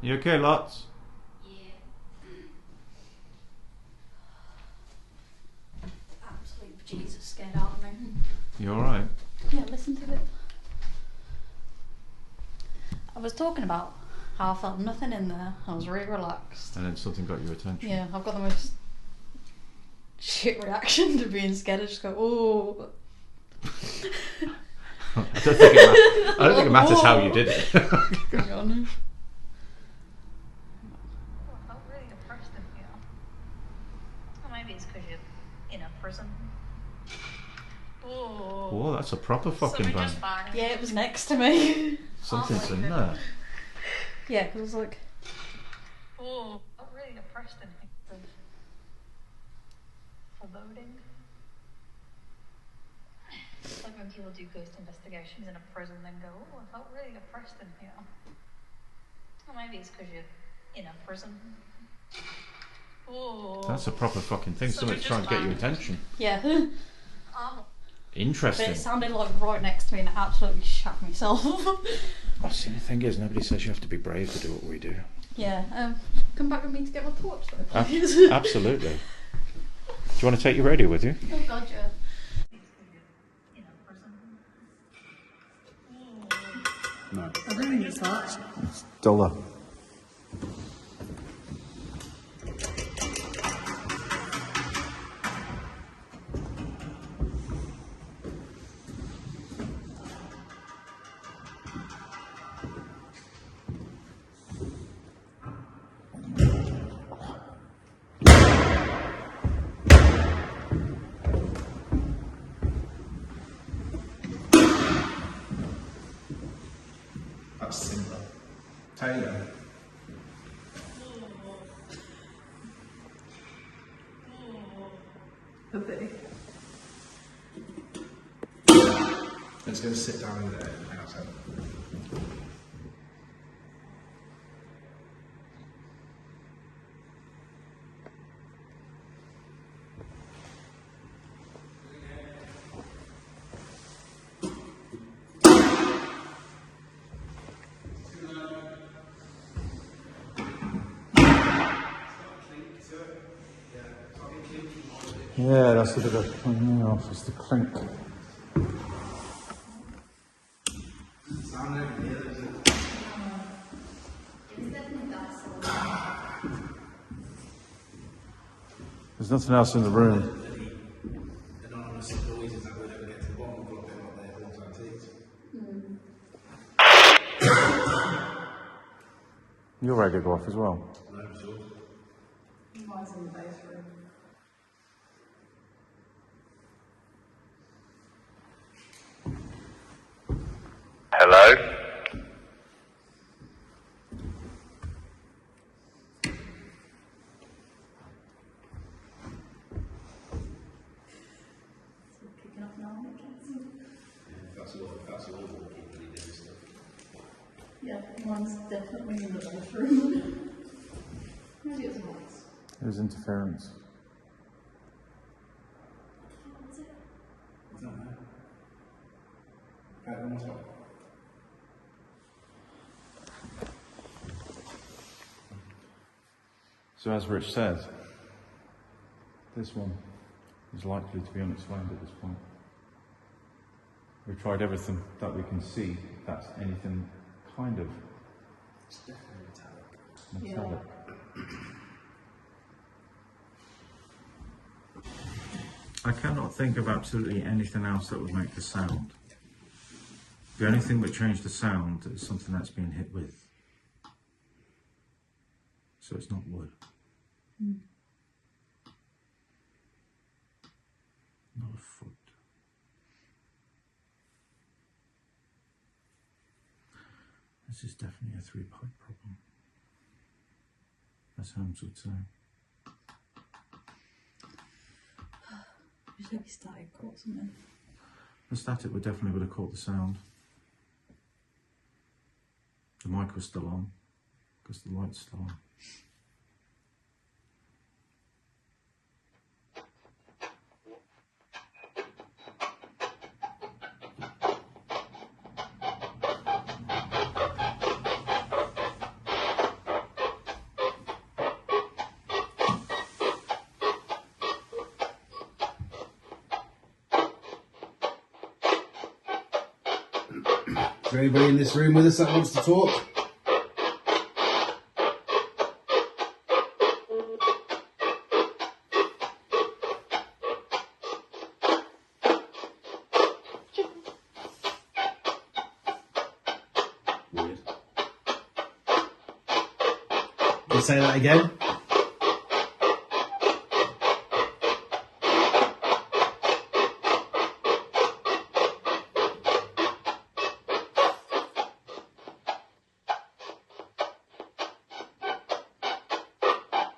You okay, Lots? Absolute Jesus scared out of me. You alright? Yeah, listen to it. I was talking about how I felt nothing in there. I was really relaxed. And then something got your attention. Yeah, I've got the most shit reaction to being scared. I just go, oh. I don't think it matters how you did it. Hang on. I felt really depressed in here. Or maybe it's because you're in a prison. Oh. Oh, that's a proper fucking bang. Yeah, it was next to me. Something's in there. Yeah, because it's like... Oh, I'm really depressed in here. Foreboding. It's like when people do ghost investigations in a prison and go, oh, I felt really depressed in here. Or maybe it's because you're in a prison. Oh. That's a proper fucking thing. So Somebody's trying to get your attention. Yeah. But Interesting. it sounded like right next to me and I absolutely shat myself. Oh, see, the thing is, nobody says you have to be brave to do what we do. Yeah, come back with me to get my torch though, please. Absolutely. Do you want to take your radio with you? Oh god, yeah. No. I don't think it's that. It's duller. That's simple. Taylor. Okay. It's going to sit down in there. Hang on a second. Yeah, that's a bit of cleaning off. It's the clink. Sound over here, there's a... There's nothing else in the room. anonymous noises that we'll never get to the bottom of, a bit like their horse antiques. You're ready to go off as well. No, sure. Mine's in the base room. Hello? Kicking off now, That's all walking when he does stuff. yeah, mine's definitely in the base room. Maybe it's mine's. There's interference. I don't know. Right, one more time. So as Rich says, this one is likely to be unexplained at this point. We've tried everything that we can see that's anything kind of It's definitely metallic. metallic. I cannot think of absolutely anything else that would make the sound. The only thing that changed the sound is something that's been hit with. So it's not wood. Not a foot. This is definitely a 3-pipe problem. As Holmes would say. Just like static caught something. The static would definitely would have caught the sound. The mic was still on, because the light's still on. Is there anybody in this room with us that wants to talk? Weird. Can you say that again?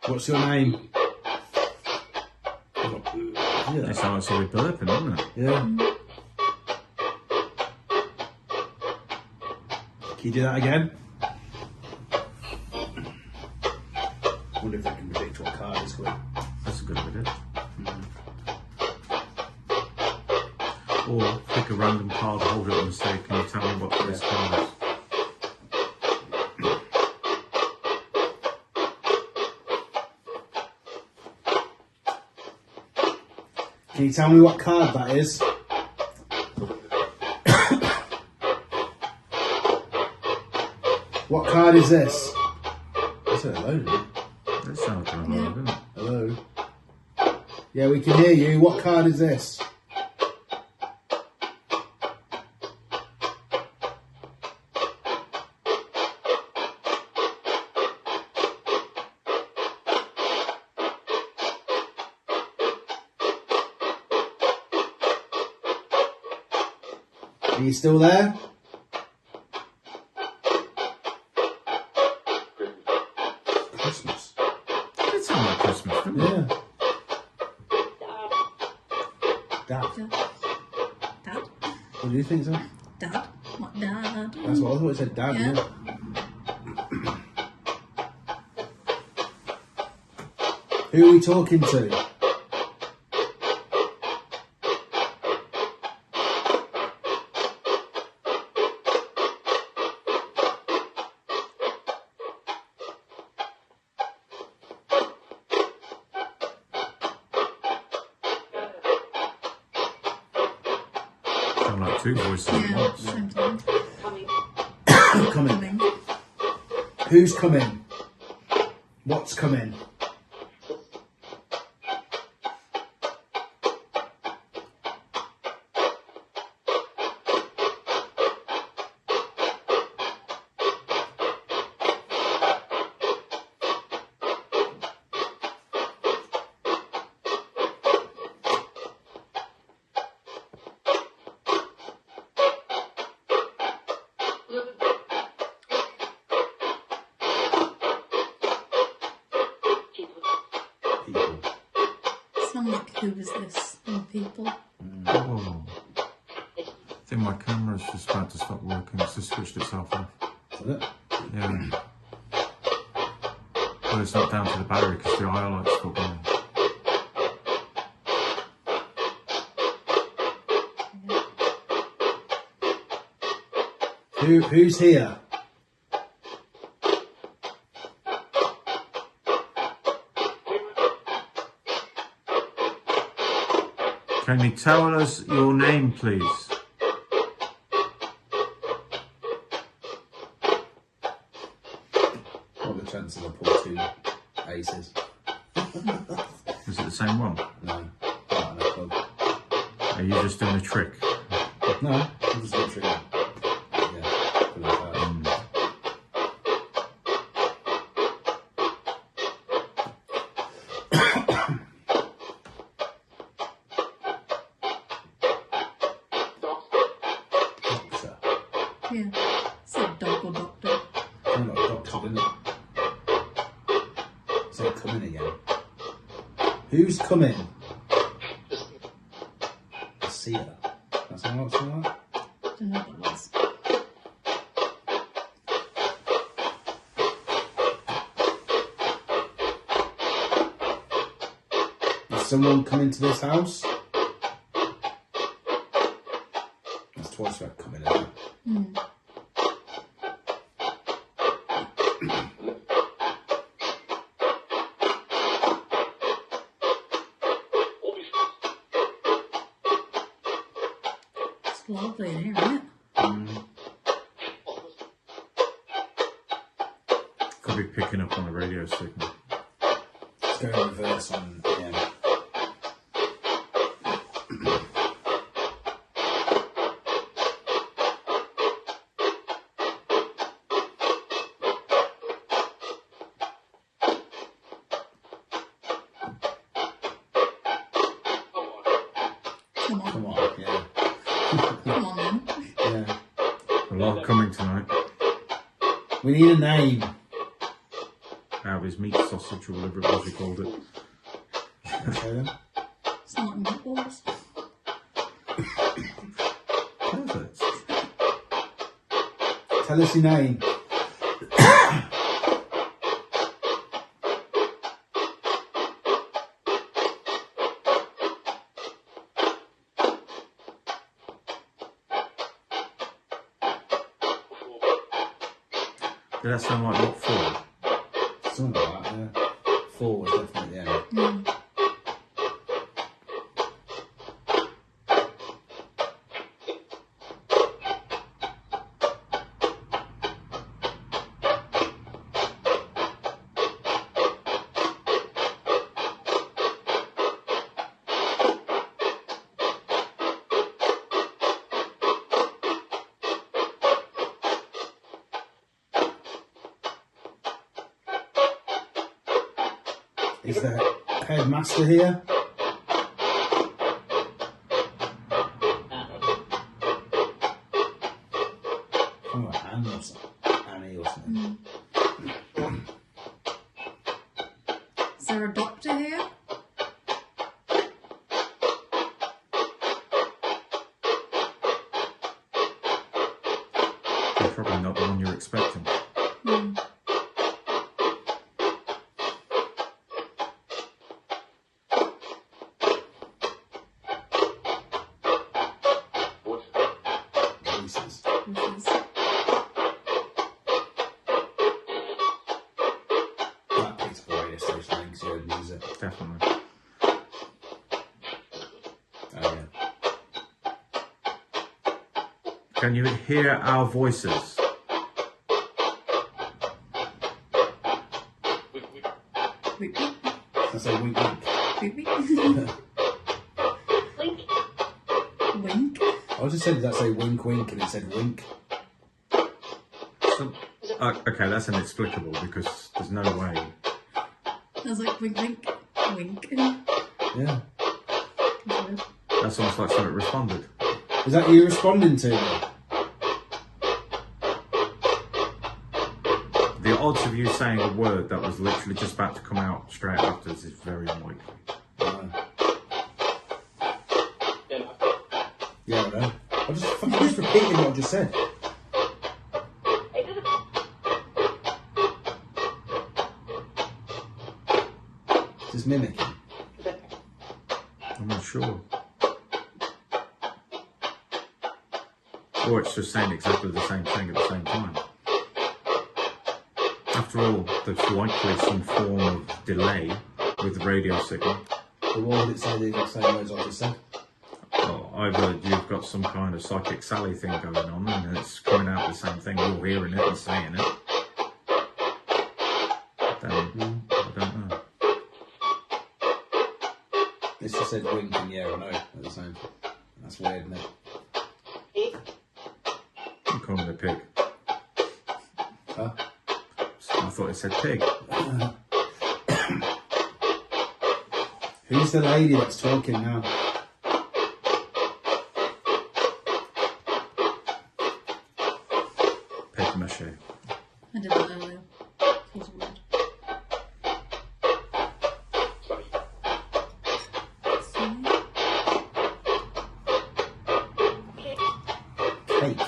What's your name? Yeah. It sounds like somebody burping, doesn't it? Yeah. Can you do that again? I wonder if I can predict what card is coming. That's a good idea. Or pick a random card, hold it up and say, can you tell me what this card is? Can you tell me what card that is? What card is this? I said hello, didn't it? That sounds kind of loud, doesn't it? Hello. Yeah, we can hear you. What card is this? Are you still there? Christmas. It sounds like Christmas, doesn't it? Yeah. Dad. Dad? What do you think, sir? Dad? What dad? That's what I thought it said, Dad. Yeah. Who are we talking to? Sound like two voices at Yeah, once. same time. Coming. Who's coming? What's coming? People. Sound like who is this in people? Oh. I think my camera's just about to stop working. It's just switched itself off. Is it? Yeah. Well, it's not down to the battery because the highlights stopped going. Who's here? Can you tell us your name, please? What the chances I pull two aces? Is it the same one? No. Not in a club. Are you just doing a trick? No. I'm just literally. Yeah. Put it back. Doctor. Yeah. Said dog or doctor. I got doctor, didn't it? Said coming again. Who's coming? A seer. That's how it's like. Don't know what that was. Is someone coming to this house? That's twice about coming in. Hmm. It's lovely in here, isn't it? Could be picking up on the radio signal. Let's go in reverse on AM. Come on. Come on, yeah. Come on then. Yeah. A lot coming tonight. We need a name. out of his meat sausage or whatever it was he called it. Okay then. It's not meatballs. Perfect. Tell us your name. Did that sound like what for? Something like that, yeah. 4 was definitely the end. Is the headmaster here? Oh, Anne or something. Annie or something. Is there a doctor here? He's probably not the one you're expecting. Voices. That picked up a radio station because you heard music. Definitely. Oh yeah. Can you hear our voices? Wink, I say wink wink. wink, wink. Wink. Wink. I just said, did that say wink wink and it said wink? Okay, that's inexplicable because there's no way. I was like, wink, wink, wink. Yeah. That's almost like something responded. Is that you responding to me? The odds of you saying a word that was literally just about to come out straight afterwards is very unlikely. Yeah, I know. I'm just repeating what I just said. Just mimicking. I'm not sure. Or it's just saying exactly the same thing at the same time. After all, there's likely some form of delay with the radio signal. But why would it say the exact same words I just said? Well, either you've got some kind of psychic Sally thing going on and it's coming out the same thing, you're hearing it and saying it. Then, I don't know. It's just said wink and yeah or no at the same time. That's weird, isn't it? I'm calling it a pig. Huh? I thought it said pig. Who's the lady that's talking now? Paper mache. I did that earlier. It was weird. Cake.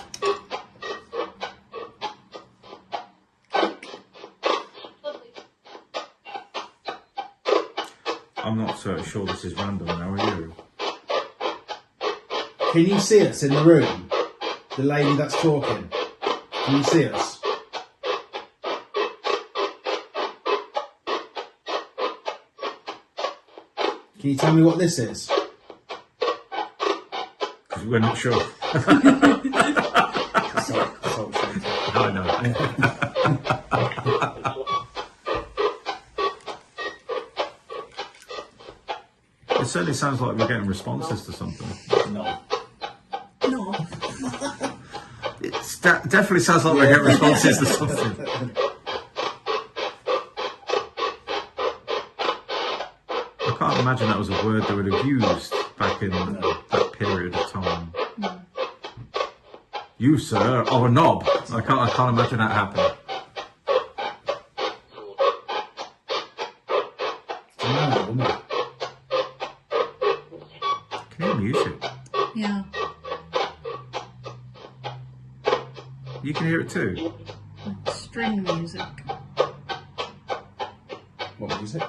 I'm not sure this is random now, are you? Can you see us in the room? The lady that's talking. Can you see us? Can you tell me what this is? Because we're not sure. I know. It certainly sounds like we're getting responses to something. No. No. It definitely sounds like we're getting responses to something. I can't imagine that was a word they would have used back in that period of time. You, sir, are a knob. I can't imagine that happening. a man or a woman? Can you hear music? Yeah. You can hear it too? Like string music. What music?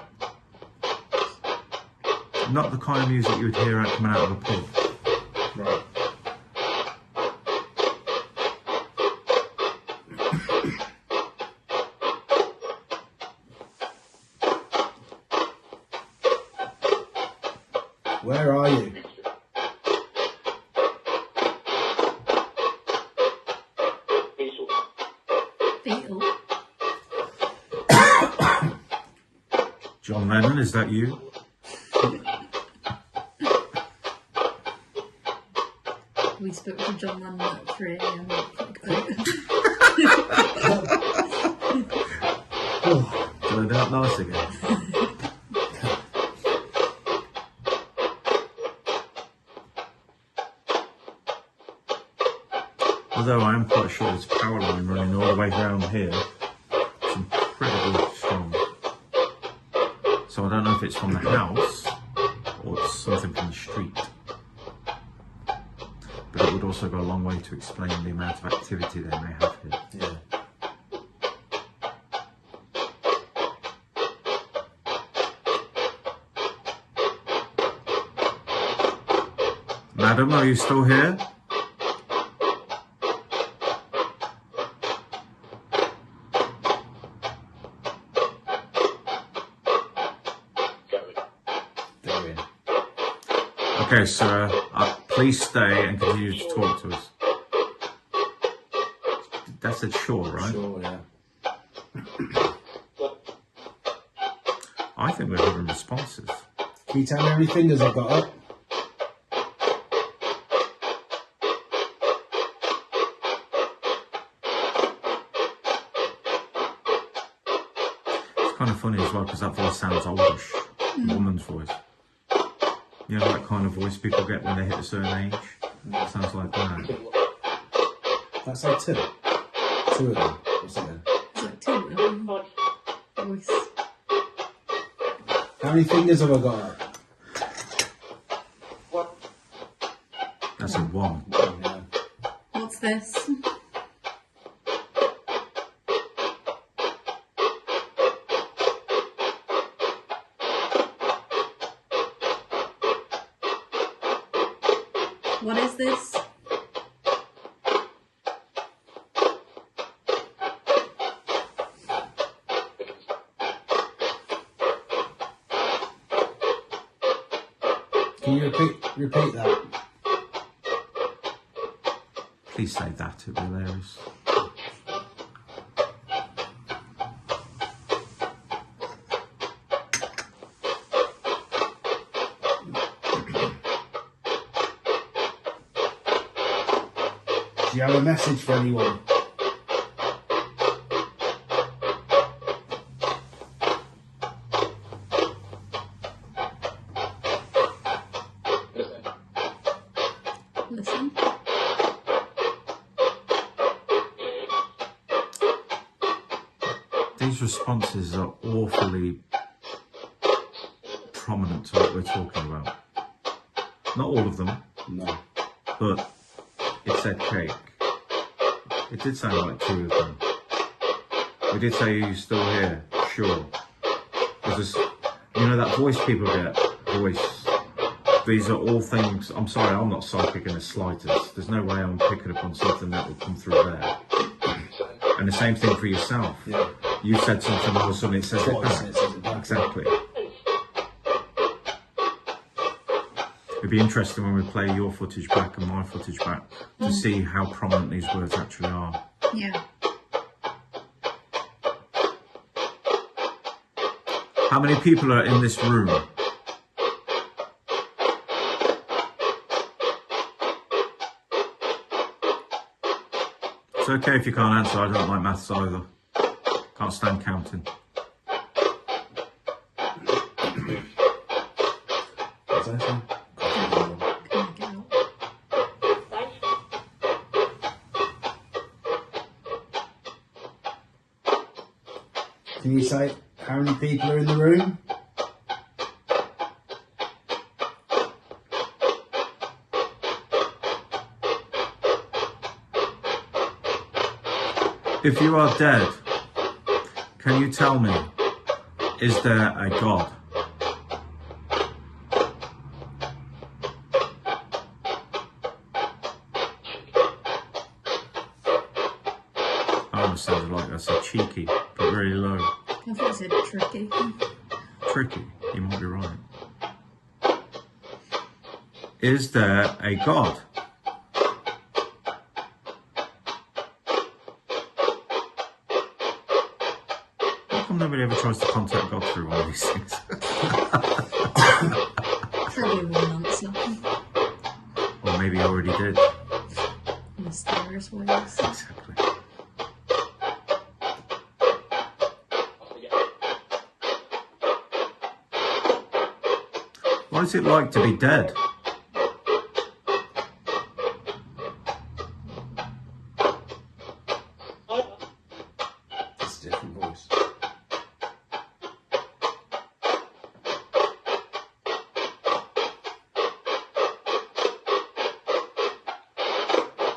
Not the kind of music you would hear coming out of a pub. Right. Where are you? Fetal. John Lennon, is that you? We spoke to John Lennon at 3 a.m. Clickbait. Did I do that nice again? Although I am quite sure this power line running all the way down here is incredibly strong. So I don't know if it's from the house or it's something from the street. But it would also go a long way to explain the amount of activity they may have here. Yeah. Madam, are you still here? Going. Okay, sir, please stay and continue to talk to us. That said sure, right? Sure, yeah. I think we're having responses. Can you tell me how many fingers I've got up? It's kind of funny as well because that voice sounds oldish, a woman's voice. You know that kind of voice people get when they hit a certain age? It sounds like that. That's like two. Two of them. What's it then? It's like 2 of them. Voice. How many fingers have I got up? That's a one. Yeah. What's this? What is this? Can you repeat that? Please say that, it'd be hilarious. Do you have a message for anyone? Listen. These responses are awfully prominent to what we're talking about. Not all of them, No. but it said cake. It did sound like 2 of them. We did say, are you still here? Sure. There's this, you know that voice people get? Voice. These are all things, I'm sorry, I'm not psychic in the slightest. There's no way I'm picking up on something that will come through there. And the same thing for yourself. Yeah. You said something, all of a sudden it says it Twice, back. it says it back. Exactly. It'd be interesting when we play your footage back and my footage back to see how prominent these words actually are. Yeah. How many people are in this room? It's okay if you can't answer, I don't like maths either. Can't stand counting. What's that saying? Can I get out? Can you say how many people are in the room? If you are dead, can you tell me, is there a God? I almost sounded like I said cheeky, but really low. I thought I said tricky. Tricky, you might be right. Is there a God? How come nobody ever tries to contact God through one of these things? Probably one answer. Or maybe already did. Mysterious ways. Exactly. What is it like to be dead? It's a different voice.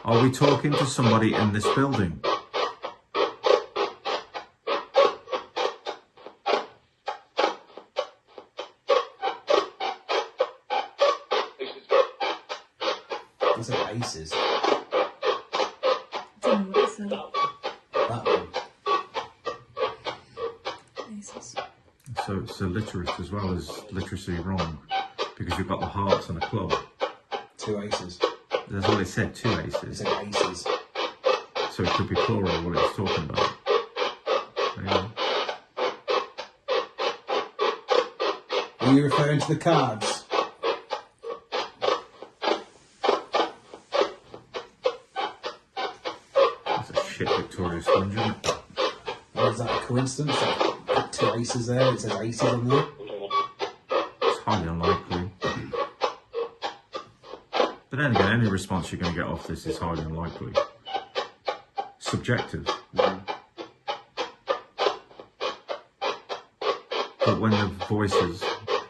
Are we talking to somebody in this building? It's like aces. Don't know what it said. That one. Aces. So it's illiterate as well as literacy wrong, because you've got the hearts and a club. 2 aces. That's what it said, 2 It aces. said aces. So it could be plural what it's talking about. There you go. Are you referring to the cards? That's a shit Victorian sponge, isn't it? Or is that a coincidence? Like, put 2 aces there, it says aces on there. It's highly unlikely. But then again, any response you're going to get off this is highly unlikely. Subjective. But when the voices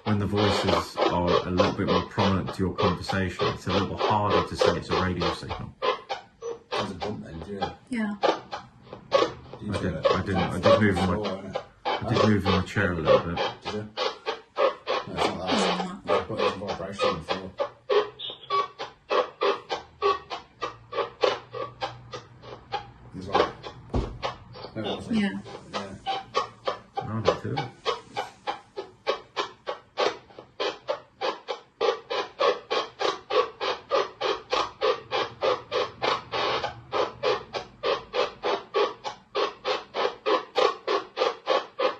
are a little bit more prominent to your conversation, it's a little harder to say it's a radio signal. That was a bump then, did you? Yeah. Did you I feel did. it? I did move in my. Wasn't it? I did move in my chair a little bit. Did you? No, it's not that. Yeah, but it's a vibration on the floor. It's like, no, nothing. Yeah. Yeah. No, I did too.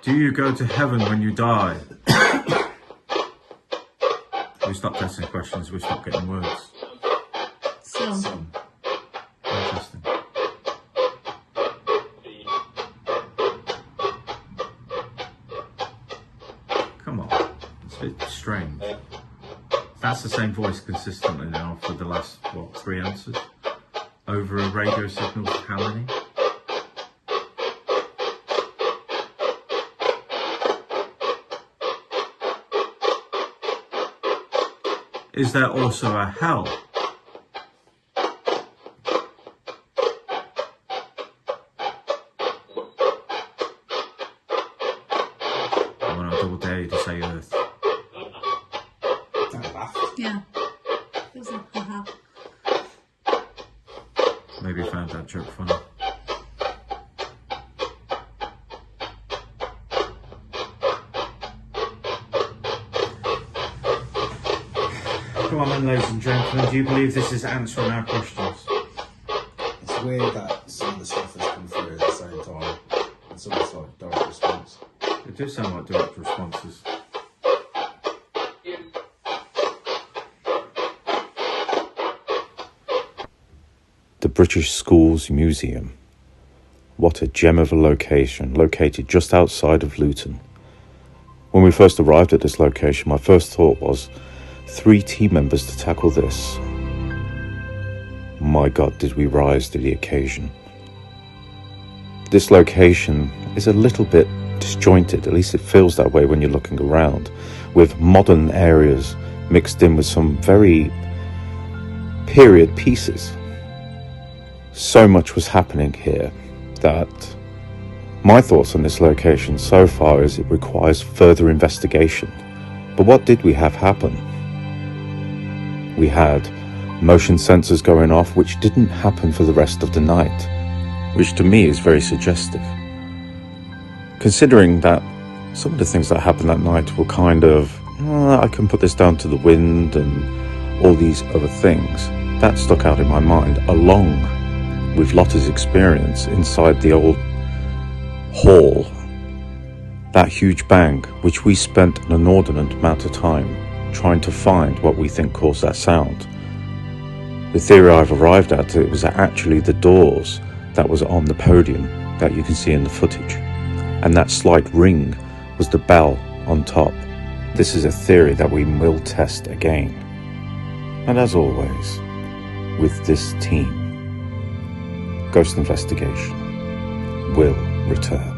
Do you go to heaven when you die? We stopped asking questions, we stopped getting words. So, Some. Interesting. Come on, it's a bit strange. That's the same voice consistently now for the last, what, 3 answers? Over a radio signal, how many? Is there also a hell? I want to double dare you to say Earth. Don't laugh. yeah. It was like, haha. Maybe you found that joke funny. Come on then, ladies and gentlemen, do you believe this is answering our questions? It's weird that some of the stuff has come through at the same time. It's almost like direct response. It do sound like direct responses. The British Schools Museum. What a gem of a location, located just outside of Luton. When we first arrived at this location, my first thought was 3 team members to tackle this. My God, did we rise to the occasion. This location is a little bit disjointed, at least it feels that way when you're looking around, with modern areas mixed in with some very period pieces. So much was happening here. that my thoughts on this location so far is it requires further investigation. But what did we have happen? We had motion sensors going off, which didn't happen for the rest of the night, which to me is very suggestive. Considering that some of the things that happened that night were kind of, I can put this down to the wind and all these other things, that stuck out in my mind, along with Lotta's experience inside the old hall, that huge bang, which we spent an inordinate amount of time trying to find what we think caused that sound. The theory I've arrived at, it was actually the doors that was on the podium that you can see in the footage, and that slight ring was the bell on top. This is a theory that we will test again. And as always, with this team, Ghost Investigation will return.